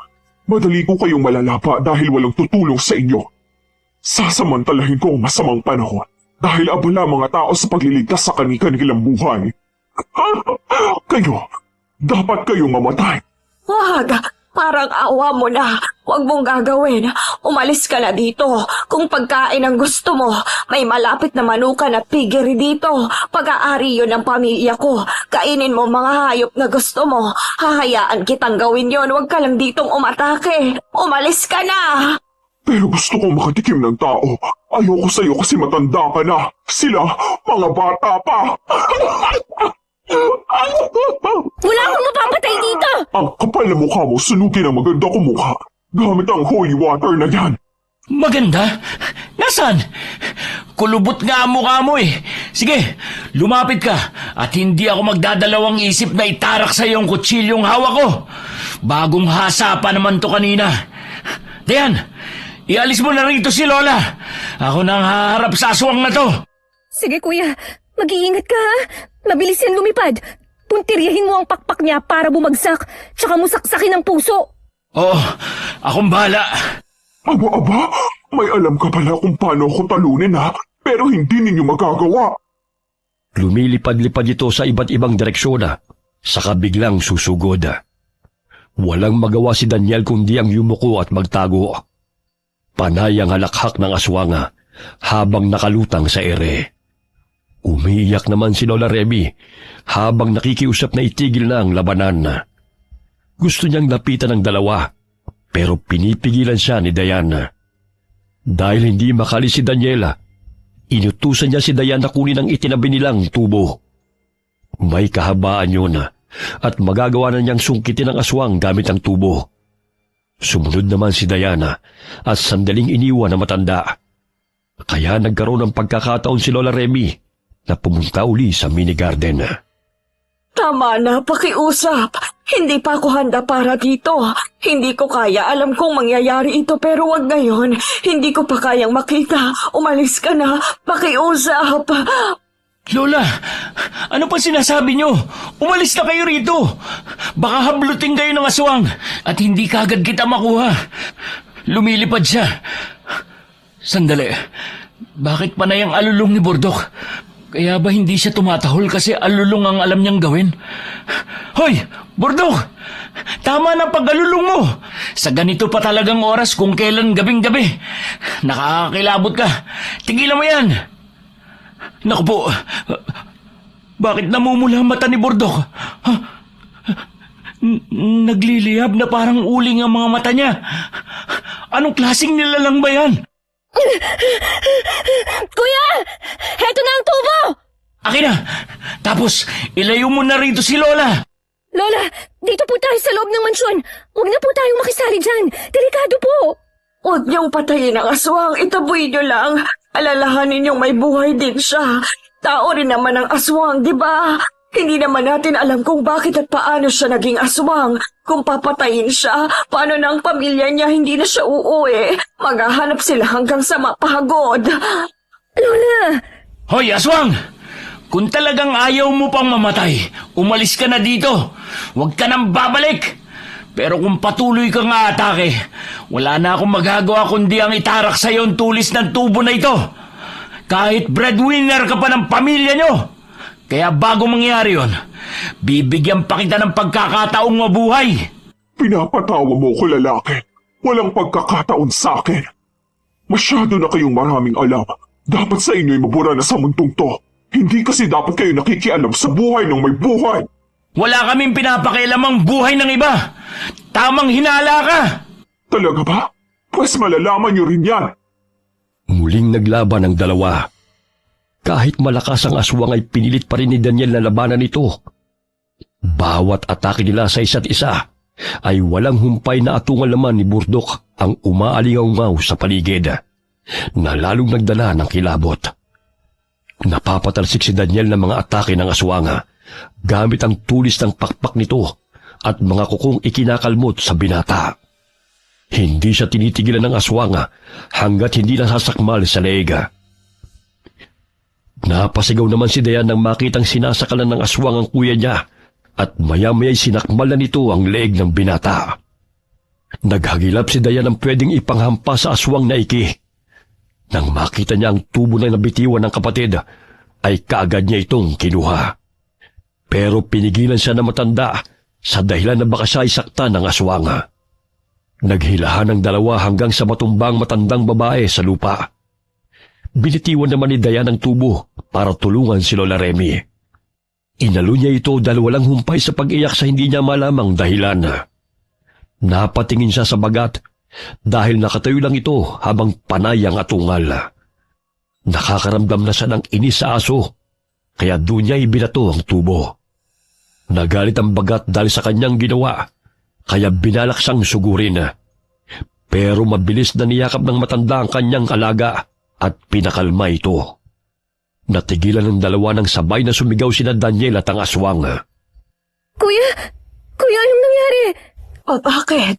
Madali ko kayong malalapa dahil walang tutulong sa inyo. Sasamantalahin ko ang masamang panahon dahil abala mga tao sa pagliligtas sa kanilang buhay. Dapat kayong mamatay. Wag! Parang awa mo na. Huwag mong gagawin. Umalis ka na dito. Kung pagkain ang gusto mo, may malapit na manukan at piggery dito. Pag-aari yun ng pamilya ko. Kainin mo mga hayop na gusto mo. Hahayaan kitang gawin yon. Huwag ka lang ditong umatake. Umalis ka na! Pero gusto kong makatikim ng tao. Ayoko sa'yo kasi matanda ka na. Sila, mga bata pa. Wala akong mapapatay dito! Ang kapal na mukha mo, sunugin ang maganda kong mukha. Gamit ang holy water na yan. Maganda? Nasaan? Kulubot nga ang mukha mo eh. Sige, lumapit ka at hindi ako magdadalawang isip na itarak sa iyong kutsilyong hawak ko. Bagong hasa pa naman to kanina. Dayan, ialis mo na rito si Lola. Ako nang haharap sa aswang na to. Sige, kuya. Mag-iingat ka, ha? Mabilis yan lumipad. Puntiryahin mo ang pakpak niya para bumagsak, tsaka mo saksakin ang puso. Oh, akong bahala. Aba, may alam ka pala kung paano ako talunin ha, pero hindi ninyo magagawa. Lumilipad-lipad ito sa iba't ibang direksyon, saka biglang susugod. Walang magawa si Daniel kundi ang yumuko at magtago. Panay ang halakhak ng aswang habang nakalutang sa ere. Umiiyak naman si Lola Remy habang nakikiusap na itigil na ang labanan. Gusto niyang lapitan ng dalawa, pero pinipigilan siya ni Diana. Dahil hindi makali si Daniela, inutusan niya si Diana kunin ang itinabi nilang tubo. May kahabaan yun at magagawa na niyang sungkitin ang aswang gamit ang tubo. Sumunod naman si Diana at sandaling iniwan na matanda. Kaya nagkaroon ng pagkakataon si Lola Remy na pumunta uli sa mini garden. Tama na, pakiusap. Hindi pa ako handa para dito. Hindi ko kaya. Alam kong mangyayari ito pero wag ngayon. Hindi ko pa kayang makita. Umalis ka na. Pakiusap. Lola, ano pa sinasabi niyo? Umalis na kayo rito. Baka hablutin kayo ng aswang at hindi kagad kita makuha. Lumilipad siya. Sandali, bakit panay ang alulong ni Bordok? Kaya ba hindi siya tumatahol kasi alulong ang alam niyang gawin? Hoy, Bordok! Tama na pag-alulong mo! Sa ganito pa talagang oras kung kailan gabing-gabi. Nakakakilabot ka. Tigilan mo yan! Naku po, bakit namumula ang mata ni Burdok? Ha? Nagliliyab na parang uling ang mga mata niya. Anong klaseng nilalang ba yan? Kuya! Heto na ang tubo! Akin na! Tapos, ilayo mo na rito si Lola! Lola, dito po tayo sa loob ng mansyon. Huwag na po tayong makisali dyan. Delikado po. Huwag niyong patayin ang aswang. Itaboy niyo lang. Alalahanin niyong may buhay din siya. Tao rin naman ang aswang, di ba? Hindi naman natin alam kung bakit at paano siya naging aswang. Kung papatayin siya, paano na ang pamilya niya hindi na siya uuwi? Maghahanap sila hanggang sa mapagod. Lola! Hoy, aswang! Kung talagang ayaw mo pang mamatay, umalis ka na dito. Huwag ka nang babalik. Pero kung patuloy kang aatake, wala na akong magagawa kundi ang itarak sa iyo ang tulis ng tubo na ito. Kahit breadwinner ka pa ng pamilya nyo. Kaya bago mangyari yon, bibigyan pa kita ng pagkakataong mabuhay. Pinapatawa mo ko, lalaki. Walang pagkakataon sa akin. Masyado na kayong maraming alam. Dapat sa inyo'y mabura na sa mundong to. Hindi kasi dapat kayo nakikialam sa buhay ng may buhay. Wala kaming pinapakialamang buhay ng iba. Tamang hinala ka. Talaga ba? Pues malalaman nyo rin yan. Muling naglaban ang dalawa. Kahit malakas ang aswang ay pinilit pa rin ni Daniel na labanan ito. Bawat atake nila sa isa't isa ay walang humpay na atungal naman ni Burdok ang umaalingaw sa paligid na lalong nagdala ng kilabot. Napapatalsik si Daniel ng mga atake ng aswanga gamit ang tulis ng pakpak nito at mga kukong ikinakalmot sa binata. Hindi siya tinitigilan ng aswanga hanggat hindi nasasakmal sa leeg. Napasigaw naman si Dayan nang makitang sinasakalan ng aswang ang kuya niya at maya-maya'y sinakmal na nito ang leeg ng binata. Naghagilap si Dayan ng pwedeng ipanghampa sa aswang na iki. Nang makita niya ang tubo na nabitiwan ng kapatid, ay kaagad niya itong kinuha. Pero pinigilan siya na matanda sa dahilan na baka siya ay saktan ng aswanga. Naghilahan ang dalawa hanggang sa matumbang matandang babae sa lupa. Binitiwan naman ni Dayan ang tubo para tulungan si Lola Remy. Inalo niya ito dahil walang humpay sa pag-iyak sa hindi niya malamang dahilan. Napatingin siya sa bagat dahil nakatayo lang ito habang panay ang atungal. Nakakaramdam na siya ng inis sa aso, kaya doon niya ibinato ang tubo. Nagalit ang bagat dahil sa kanyang ginawa, kaya binalak siyang sugurin. Pero mabilis na niyakap ng matanda ang kanyang alaga at pinakalma ito. Natigilan ng dalawa ng sabay na sumigaw sina Daniel at ang aswang. Kuya! Kuya, anong nangyari? Bakit?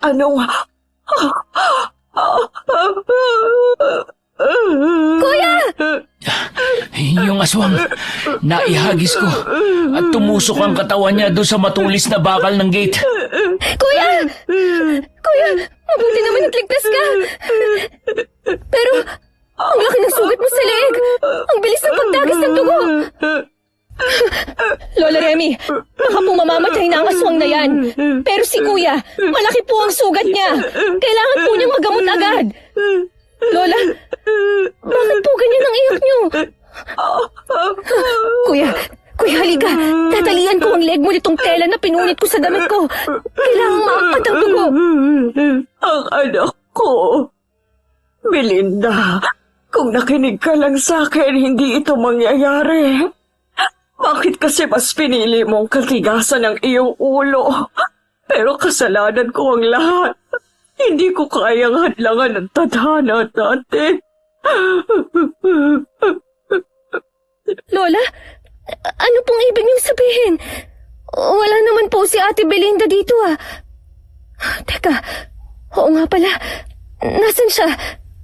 Anong... Kuya! Yung aswang, naihagis ko at tumusok ang katawan niya doon sa matulis na bakal ng gate. Kuya! Kuya, mabuti naman at ligtas ka. Pero, ang laki ng sugat mo sa leeg. Ang bilis ng pagtagis ng dugo. Lola Remy, baka po mamamatay na ang aswang na yan. Pero si Kuya, malaki po ang sugat niya. Kailangan po niyang magamot agad. Lola, bakit po ganyan ang iyak niyo? Kuya, halika. Tatalian ko ang leg mo nitong tela na pinunit ko sa damit ko. Kailangan maangkat ang dugo. Ang anak ko. Belinda, kung nakinig ka lang sa akin, hindi ito mangyayari. Bakit kasi mas pinili mong katigasan ng iyong ulo? Pero kasalanan ko ang lahat. Hindi ko kayang hadlangan ng tadhana natin. Lola, ano pong ibig niyong sabihin? Wala naman po si Ate Belinda dito ah. Teka, oo nga pala. Nasaan siya?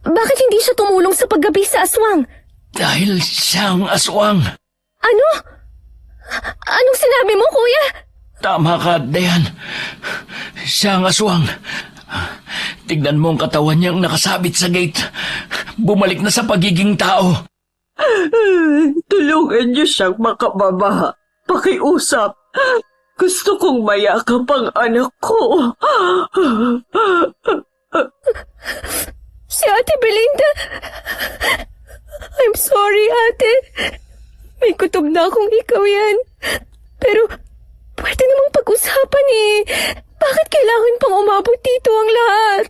Bakit hindi siya tumulong sa paggabi sa aswang? Dahil siyang aswang. Ano? Anong sinabi mo, Kuya? Tama ka, Dayan. Siyang aswang. Tignan mo ang katawan niyang nakasabit sa gate. Bumalik na sa pagiging tao. Tulungan niyo siyang makababa. Pakiusap. Gusto kong mayakap ang anak ko. Si Ate Belinda. I'm sorry, ate. May kutob na akong ikaw yan. Pero, pwede namang pag-usapan eh. Bakit kailangan pang umabot dito ang lahat?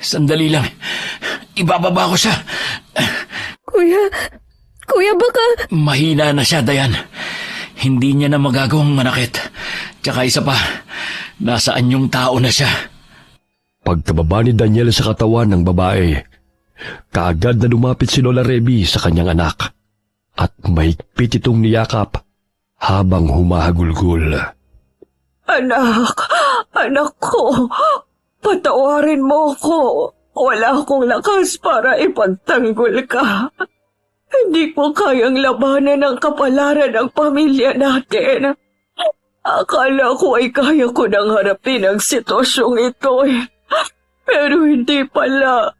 Sandali lang. Ibababa ko siya. Kuya, baka... Mahina na siya, Dayan. Hindi niya na magagawang manakit. Tsaka isa pa, nasaan yung tao na siya? Pagkababa ni Daniel sa katawan ng babae, kaagad na lumapit si Lola Reby sa kanyang anak at mahigpit itong niyakap habang humahagulgul. Anak ko, patawarin mo ko. Wala akong lakas para ipagtanggol ka. Hindi ko kayang labanan ang kapalaran ng pamilya natin. Akala ko ay kaya ko nang harapin ang sitwasyong ito eh. Pero hindi pala.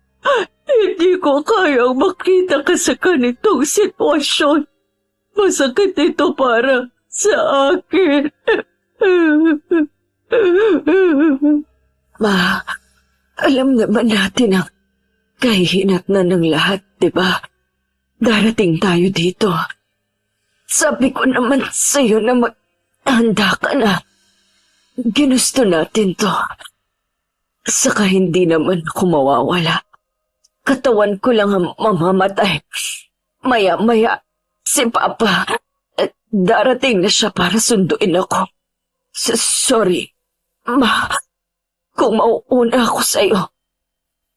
Hindi ko kayang makita ka sa ganitong sitwasyon. Masakit ito para sa akin. Ma, alam naman natin ang kahihinatnan ng lahat, di ba? Darating tayo dito. Sabi ko naman sa'yo na handa ka na. Ginusto natin to. Saka hindi naman ako mawawala. Katawan ko lang ang mamamatay. Maya-maya, si Papa, darating na siya para sunduin ako. Sorry, Ma. Kung mauuna ako sa'yo,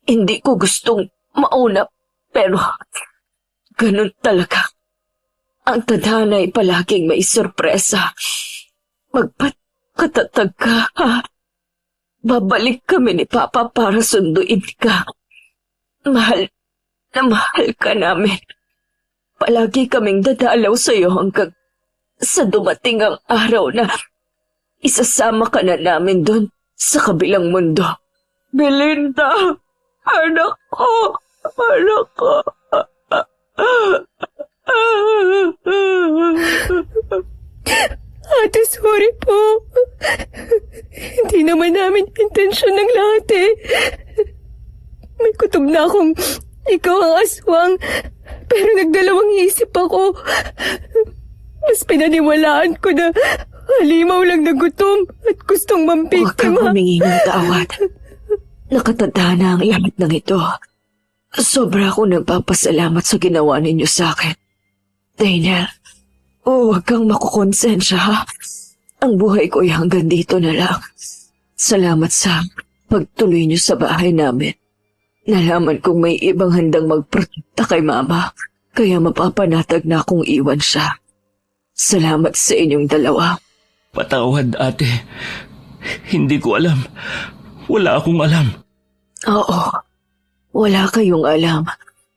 hindi ko gustong mauna, pero ganun talaga. Ang tadhana ay palaging may sorpresa. Magpakatatag ka, ha? Babalik kami ni Papa para sunduin ka. Mahal na mahal ka namin. Palagi kaming dadalaw sa'yo hanggang sa dumating ang araw na isasama ka na namin doon sa kabilang mundo. Belinda! Anak ko! Anak ko! Ate, sorry po. Hindi naman namin intensyon ng lahat eh. May kutob na akong ikaw ang aswang, pero nagdalawang isip ako. Mas pinaniwalaan ko na halimaw lang na gutom at gustong Huwag kang mampiktima. humingi ng tawad. Nakatanda ang lahat ng ito. Sobra akong nagpapasalamat sa ginawa ninyo sa akin. Daniel, huwag kang makukonsensya, ha? Ang buhay ko ay hanggang dito na lang. Salamat sa pagtuloy niyo sa bahay namin. Nalaman kong may ibang handang magprotekta kay Mama, kaya mapapanatag na akong iwan siya. Salamat sa inyong dalawa. Patawad, ate. Hindi ko alam. Wala akong alam. Oo, wala kayong alam.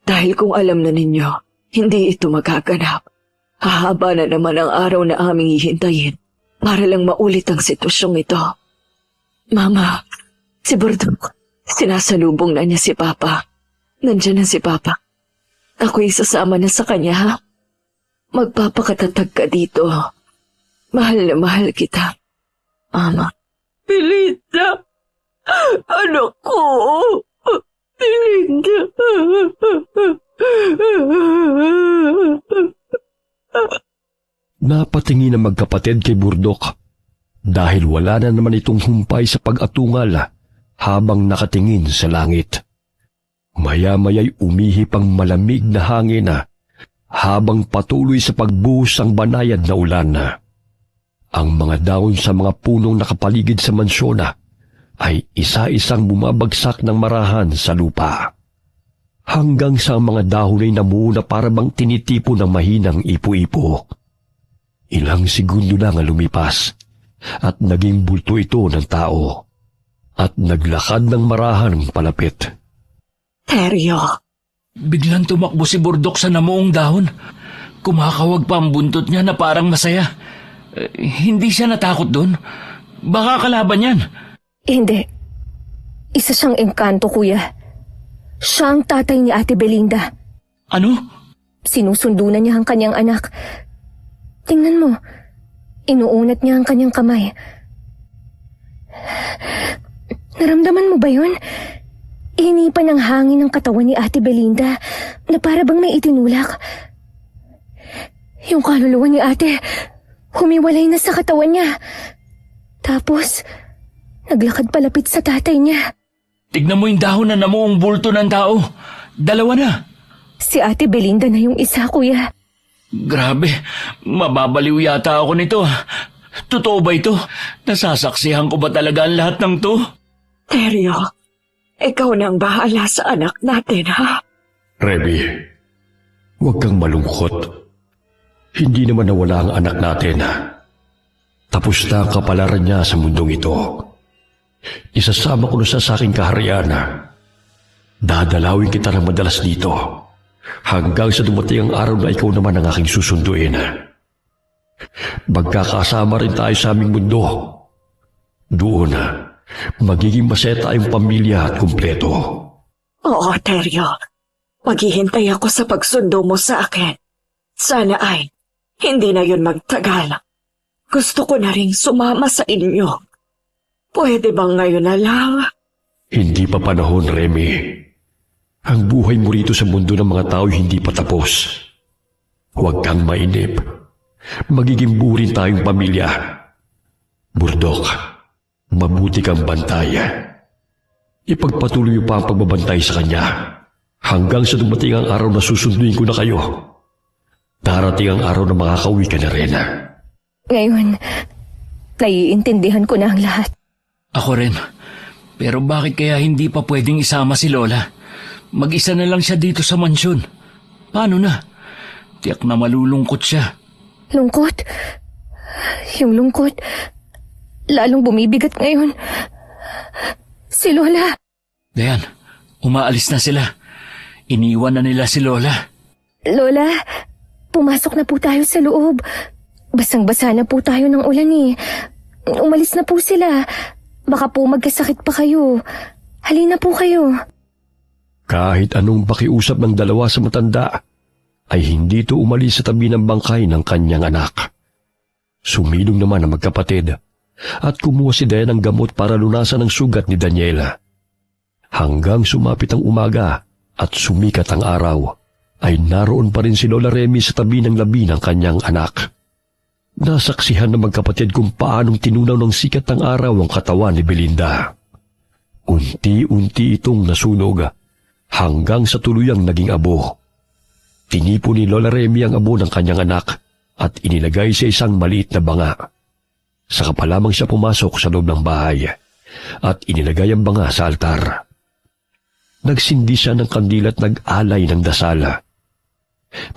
Dahil kung alam na ninyo, hindi ito magaganap. Hahaba na naman ang araw na aming hihintayin para lang maulit ang sitwasyong ito. Mama, si Bordok, sinasalubong na niya si Papa. Nandiyan na si Papa. Ako'y sasama na sa kanya, ha? Magpapakatatag ka dito. Mahal na mahal kita, Mama. Belinda! Anak ko! Belinda! Napatingin ang magkapatid kay Burdok dahil wala na naman itong humpay sa pag-atungal habang nakatingin sa langit. Maya-maya'y umihip ang malamig na hangin habang patuloy sa pagbuhos ang banayad na ulan. Ang mga dahon sa mga punong nakapaligid sa mansyon ay isa-isang bumabagsak ng marahan sa lupa. Hanggang sa mga dahon ay namuo na para bang tinitipo ng mahinang ipo-ipo. Ilang segundo lang ang lumipas at naging bulto ito ng tao at naglakad ng marahan palapit. Teryo, Biglang tumakbo si Burdok sa namuong dahon. Kumakawag pa ang buntot niya na parang masaya. Hindi siya natakot doon. Baka kalaban yan. Hindi. Isa siyang engkanto, kuya. Siya ang tatay ni Ate Belinda. Ano? Sinusundo na niya ang kanyang anak. Tingnan mo. Inuunat niya ang kanyang kamay. Naramdaman mo ba yun? hinipan ng hangin ng katawan ni Ate Belinda na para bang may itinulak. Yung kaluluwa ni ate, humiwalay na sa katawan niya. Tapos, naglakad palapit sa tatay niya. Tignan mo yung dahon na namuong bulto ng tao. 2 na. Si Ate Belinda na yung isa, kuya. Grabe, mababaliw yata ako nito. Totoo ba ito? Nasasaksihan ko ba talaga ang lahat ng to? Teryo, ikaw nang bahala sa anak natin, ha? Remy, huwag kang malungkot. Hindi naman nawala ang anak natin. Tapos na ang kapalaran niya sa mundong ito. Isasama ko na sa aking kaharian. Dadalawin kita ng madalas dito hanggang sa dumating ang araw na ikaw naman ang aking susunduin. Magkakasama rin tayo sa aming mundo. Doon, magiging masaya tayong pamilya at kumpleto. Oo, Teryo. Maghihintay ako sa pagsundo mo sa akin. Sana ay hindi na yun magtagal. Gusto ko na ring sumama sa inyo. Pwede bang ngayon na lang? Hindi pa panahon, Remy. Ang buhay mo rito sa mundo ng mga tao hindi pa tapos. Huwag kang mainip. Magiging buo rin tayong pamilya. Burdok, mabuti kang bantay. Ipagpatuloy pa ang pagbabantay sa kanya hanggang sa dumating ang araw na susunduin ko na kayo. Darating ang araw na makakauwi ka na rin. Ngayon, naiintindihan ko na ang lahat. Ako rin. Pero bakit kaya hindi pa pwedeng isama si Lola? Mag-isa na lang siya dito sa mansyon. Paano na? Tiyak na malulungkot siya. Lungkot? Yung lungkot, lalong bumibigat ngayon. Si Lola. Dayan, umaalis na sila. Iniwan na nila si Lola. Lola, pumasok na po tayo sa loob. Basang-basa na po tayo ng ulan eh. Umalis na po sila. Baka po magkasakit pa kayo. Halina po kayo. Kahit anong pakiusap ng dalawa sa matanda, ay hindi ito umalis sa tabi ng bangkay ng kanyang anak. Sumilong naman ang magkapatid at kumuha si Dayan ng gamot para lunasan ang sugat ni Daniela. Hanggang sumapit ang umaga at sumikat ang araw, ay naroon pa rin si Lola Remy sa tabi ng labi ng kanyang anak. Nasaksihan ng magkapatid kung paanong tinunaw ng sikat ng araw ang katawan ni Belinda. Unti-unti itong nasunog hanggang sa tuluyang naging abo. Tinipo ni Lola Remy ang abo ng kanyang anak at inilagay sa isang maliit na banga. Saka pa lamang siya pumasok sa loob ng bahay at inilagay ang banga sa altar. Nagsindi siya ng kandila at nag-alay ng dasal.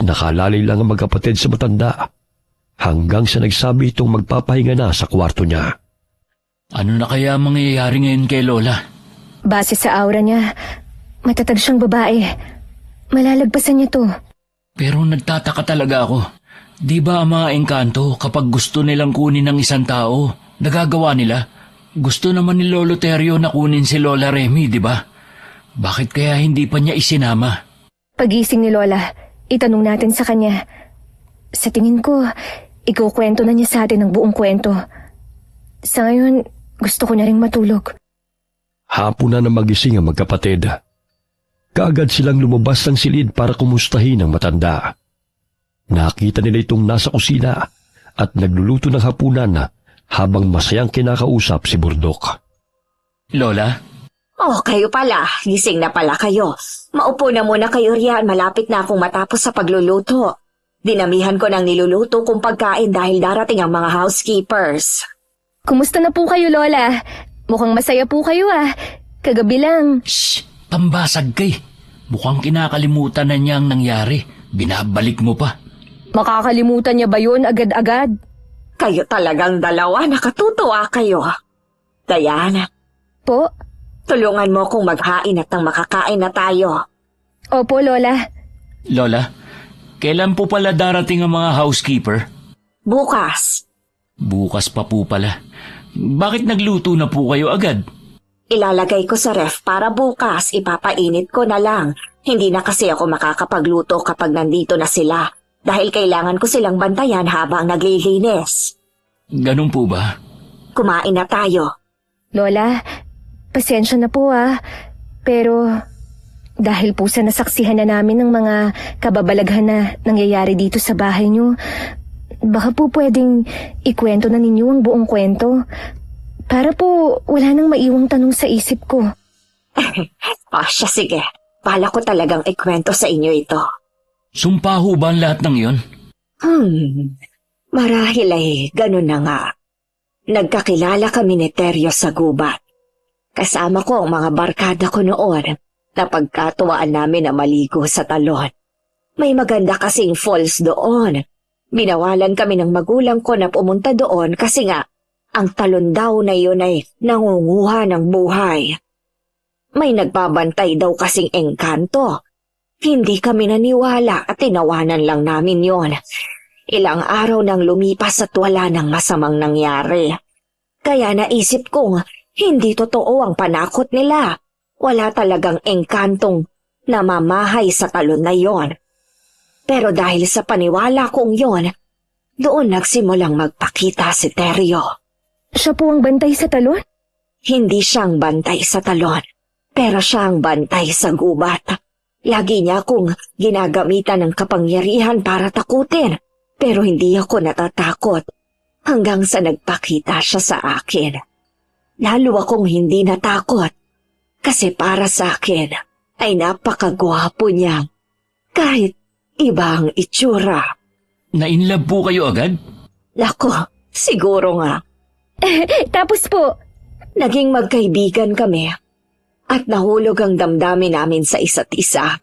Nakalalay lang ang magkapatid sa matanda hanggang sa nagsabi itong magpapahinga na sa kwarto niya. Ano na kaya mangyayari ngayon kay Lola? Base sa aura niya, matatag siyang babae. Malalagpasan niya to. Pero nagtataka talaga ako. Di ba ang mga engkanto kapag gusto nilang kunin ng isang tao, nagagawa nila? Gusto naman ni Lolo Teryo na kunin si Lola Remy, di ba? Bakit kaya hindi pa niya isinama? Pagising ni Lola, itanong natin sa kanya. Sa tingin ko, ikukwento na niya sa atin ang buong kwento. Sa ngayon, gusto ko na ring matulog. Hapon na magising ang magkapatid. Kaagad silang lumabas ng silid para kumustahin ang matanda. Nakita nila itong nasa kusina at nagluluto ng hapunan habang masayang kinakausap si Burdok. Lola? Oh, kayo pala. Gising na pala kayo. Maupo na muna kayo riyan. Malapit na akong matapos sa pagluluto. Dinamihan ko ng niluluto kong pagkain dahil darating ang mga housekeepers. Kumusta na po kayo, Lola? Mukhang masaya po kayo ah. Kagabi lang. Shh! Tambasag kay. Mukhang kinakalimutan na niya ang nangyari. Binabalik mo pa. Makakalimutan niya ba yun agad-agad? Kayo talagang dalawa. Nakatutuwa kayo. Diana, Po? tulungan mo kong maghain at nang makakain na tayo. Opo, Lola. Lola, kailan po pala darating ang mga housekeeper? Bukas. Bukas pa po pala. Bakit nagluto na po kayo agad? Ilalagay ko sa ref para bukas ipapainit ko na lang. Hindi na kasi ako makakapagluto kapag nandito na sila dahil kailangan ko silang bantayan habang naglilinis. Ganun po ba? Kumain na tayo. Lola, pasensya na po ah. Pero dahil po sa nasaksihan na namin ng mga kababalaghan na nangyayari dito sa bahay niyo, baka po pwedeng ikwento na ninyo ang buong kwento. Para po wala nang maiwang tanong sa isip ko. Siya, sige. Bala ko talagang ikwento sa inyo ito. Sumpa ho ba ang lahat ng iyon? Marahil ay ganun na nga. Nagkakilala kami ni Teryo sa gubat. Kasama ko ang mga barkada ko noon na pagkatuwaan namin na maligo sa talon. May maganda kasing falls doon. Binawalan kami ng magulang ko na pumunta doon kasi nga ang talon daw na yun ay nangunguha ng buhay. May nagbabantay daw kasing engkanto. Hindi kami naniwala at tinawanan lang namin yon. Ilang araw nang lumipas at wala nang masamang nangyari. Kaya naisip kong hindi totoo ang panakot nila. Wala talagang engkantong namamahay sa talon na yon. Pero dahil sa paniwala kong yon, doon nagsimulang magpakita si Teryo. Siya po ang bantay sa talon? Hindi siyang bantay sa talon, pero siyang bantay sa gubat. Lagi niya akong ginagamitan ng kapangyarihan para takutin, pero hindi ako natatakot hanggang sa nagpakita siya sa akin. Lalo akong hindi natakot kasi para sa akin ay napakagwapo niya kahit ibang itsura. Na-inlove po kayo agad? Nako, siguro nga. Tapos po, Naging magkaibigan kami at nahulog ang damdamin namin sa isa't isa.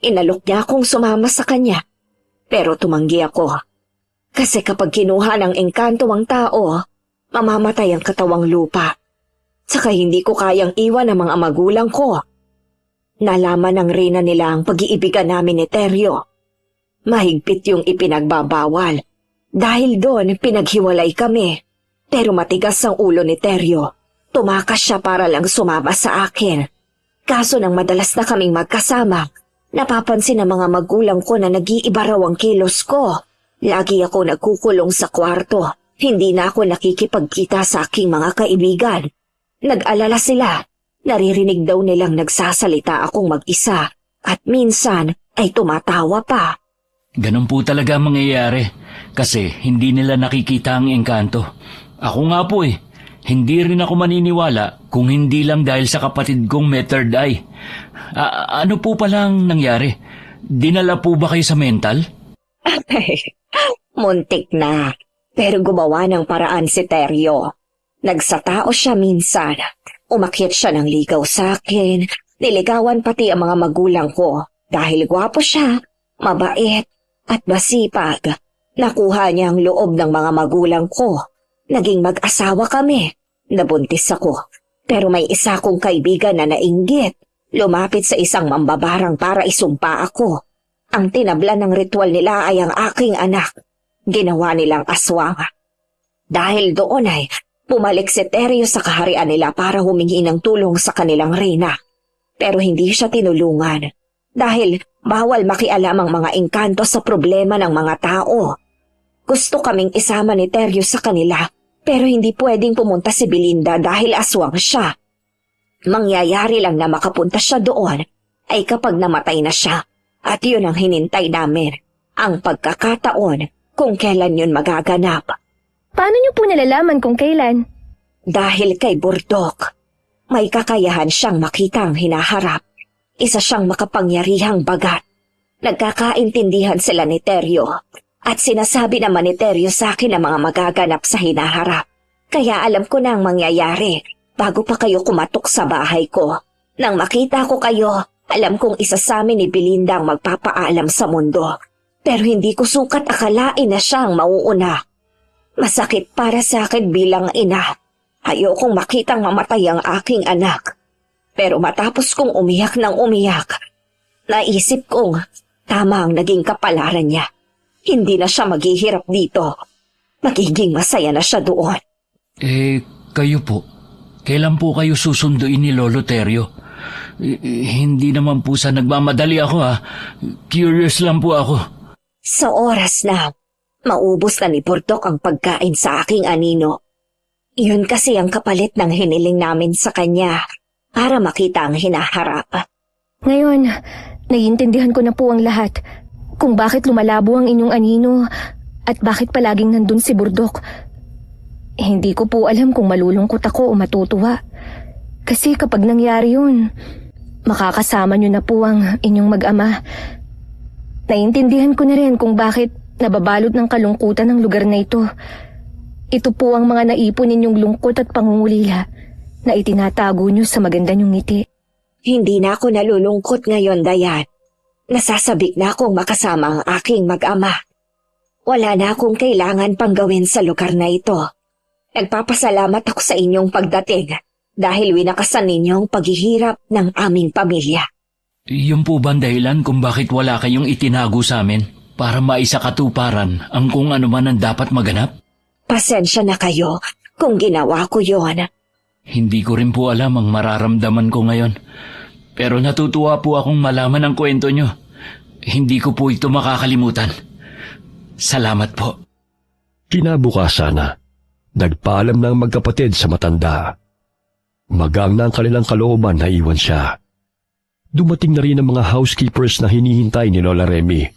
Inalok niya akong sumama sa kanya, pero tumanggi ako. Kasi kapag kinuha ng engkanto ang tao, mamamatay ang katawang lupa. Saka hindi ko kayang iwan ang mga magulang ko. Nalaman ng reyna nila ang pag-iibigan namin ni Teryo. Mahigpit yung ipinagbabawal. Dahil doon, pinaghiwalay kami. Pero matigas ang ulo ni Teryo. Tumakas siya para lang sumama sa akin. Kaso nang madalas na kaming magkasama, napapansin ng mga magulang ko na nag-iiba raw ang kilos ko. Lagi ako nagkukulong sa kwarto. Hindi na ako nakikipagkita sa aking mga kaibigan. Nag-alala sila. Naririnig daw nilang nagsasalita akong mag-isa at minsan ay tumatawa pa. Ganun po talaga ang mangyayari kasi hindi nila nakikita ang engkanto. Ako nga po hindi rin ako maniniwala kung hindi lang dahil sa kapatid kong may third eye. Ano po palang nangyari? Dinala po ba kayo sa mental? Muntik na, pero gumawa ng paraan si Teryo. Nagsatao siya minsan. Umakyat siya ng ligaw sa akin. Niligawan pati ang mga magulang ko. Dahil gwapo siya, mabait, at masipag. Nakuha niya ang loob ng mga magulang ko. Naging mag-asawa kami. Nabuntis ako. Pero may isa kong kaibigan na nainggit. Lumapit sa isang mambabarang para isumpa ako. Ang tinabla ng ritual nila ay ang aking anak. Ginawa nilang aswang. Dahil doon ay bumalik si Teryo sa kaharian nila para humingi ng tulong sa kanilang reyna. Pero hindi siya tinulungan. Dahil bawal makialam ang mga engkanto sa problema ng mga tao. Gusto kaming isama ni Teryo sa kanila, pero hindi pwedeng pumunta si Belinda dahil aswang siya. Mangyayari lang na makapunta siya doon ay kapag namatay na siya. At yun ang hinintay namin, ang pagkakataon kung kailan yun magaganap. Paano niyo po nalalaman kung kailan? Dahil kay Burdok, may kakayahan siyang makita ang hinaharap. Isa siyang makapangyarihang bagat. Nagkakaintindihan sila ni Teryo at sinasabi naman ni Teryo sa akin ang mga magaganap sa hinaharap. Kaya alam ko na ang mangyayari bago pa kayo kumatok sa bahay ko. Nang makita ko kayo, alam kong isa sa amin ni Belinda ang magpapaalam sa mundo. Pero hindi ko sukat akalain na siya ang mauuna. Masakit para sa akin bilang ina. Ayokong makitang mamatay ang aking anak. Pero matapos kong umiyak ng umiyak, naisip kong tama ang naging kapalaran niya. Hindi na siya maghihirap dito. Magiging masaya na siya doon. Kayo po, kailan po kayo susunduin ni Lolo Teryo? Hindi naman po sa nagmamadali ako Curious lang po ako. Sa oras na maubos na ni Burdok ang pagkain sa aking anino. Yun kasi ang kapalit ng hiniling namin sa kanya. para makita ang hinaharap. Ngayon, naiintindihan ko na po ang lahat. Kung bakit lumalabo ang inyong anino at bakit palaging nandun si Burdok. Hindi ko po alam kung malulungkot ako o matutuwa. Kasi kapag nangyari yun, makakasama niyo na po ang inyong mag-ama. Naiintindihan ko na rin kung bakit nababalot ng kalungkutan ang lugar na ito. Ito po ang mga naipon ninyong lungkot at pangungulila na itinatago niyo sa maganda niyong ngiti. Hindi na ako nalulungkot ngayon, Dayan. Nasasabik na akong makasama ang aking mag-ama. Wala na akong kailangan pang gawin sa lugar na ito. Nagpapasalamat ako sa inyong pagdating dahil winakasan ninyo ang paghihirap ng aming pamilya. Yun po ba ang dahilan kung bakit wala kayong itinago sa amin para maisakatuparan ang kung ano man ang dapat maganap? Pasensya na kayo kung ginawa ko yon. Hindi ko rin po alam ang mararamdaman ko ngayon. Pero natutuwa po akong malaman ang kwento nyo. Hindi ko po ito makakalimutan. Salamat po. Kinabukasan, nagpaalam ng magkapatid sa matanda. Magang na ang kanilang kalooban na iwan siya. Dumating na rin ang mga housekeepers na hinihintay ni Lola Remy,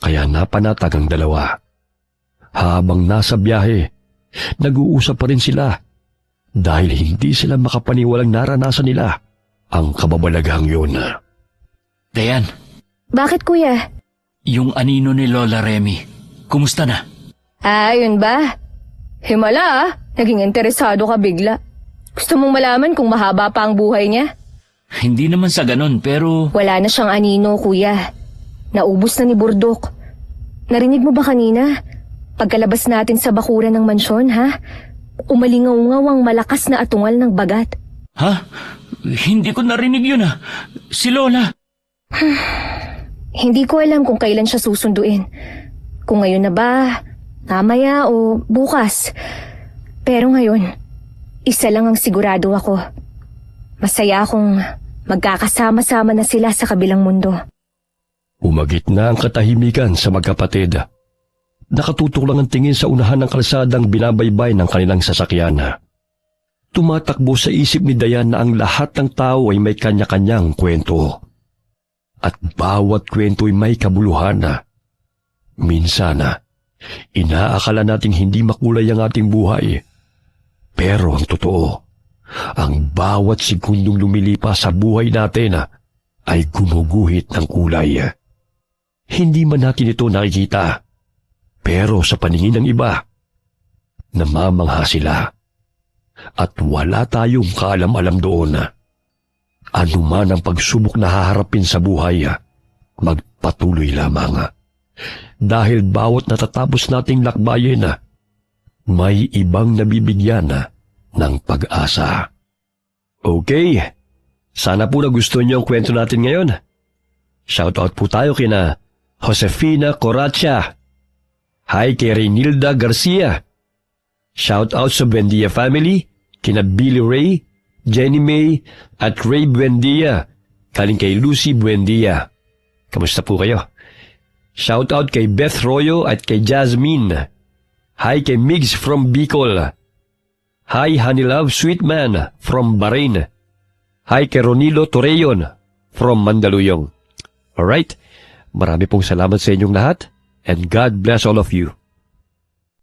kaya napanatag ang dalawa. Habang nasa biyahe, nag-uusap pa rin sila dahil hindi sila makapaniwalang naranasan nila ang kababalaghang yun. Dayan, Bakit kuya? yung anino ni Lola Remy, kumusta na? Yun ba? Himala naging interesado ka bigla. Gusto mong malaman kung mahaba pa ang buhay niya? Hindi naman sa ganun, pero Wala na siyang anino, kuya. Naubos na ni Burdok. Narinig mo ba kanina? Pagkalabas natin sa bakuran ng mansyon, ha? Umalingaw-ngaw ang malakas na atungal ng bagat. ha? Hindi ko narinig yun Si Lola. Hindi ko alam kung kailan siya susunduin. Kung ngayon na ba, mamaya o bukas. Pero ngayon, isa lang ang sigurado ako. Masaya akong magkakasama-sama na sila sa kabilang mundo. Umagit na ang katahimikan sa magkapatid. Nakatutok lang ang tingin sa unahan ng kalsadang binabaybay ng kanilang sasakyan. Tumatakbo sa isip ni Dayan na ang lahat ng tao ay may kanya-kanyang kwento. At bawat kwento ay may kabuluhan. Minsan, inaakala nating hindi makulay ang ating buhay. Pero ang totoo, ang bawat segundong lumilipas sa buhay natin ay gumuguhit ng kulay. Hindi man natin ito nakikita, pero sa paningin ng iba, namamangha sila. At wala tayong kaalam-alam doon. Ano man ang pagsubok na haharapin sa buhay, magpatuloy lamang. Dahil bawat natatapos nating lakbayin, may ibang nabibigyan ng pag-asa. Okay, sana po nagustuhan niyo ang kwento natin ngayon. Shoutout po tayo kina Josefina Coracha. Hi kay Reynilda Garcia. Shoutout sa Buendia family, kina Billy Ray, Jenny May, at Ray Buendia. Kaling kay Lucy Buendia. Kamusta po kayo? Shoutout kay Beth Royo at kay Jasmine. Hi kay Migs from Bicol. Hi Honey Love Sweet Man from Bahrain. Hi kay Ronilo Torreyon from Mandaluyong. Alright, marami pong salamat sa inyong lahat and God bless all of you.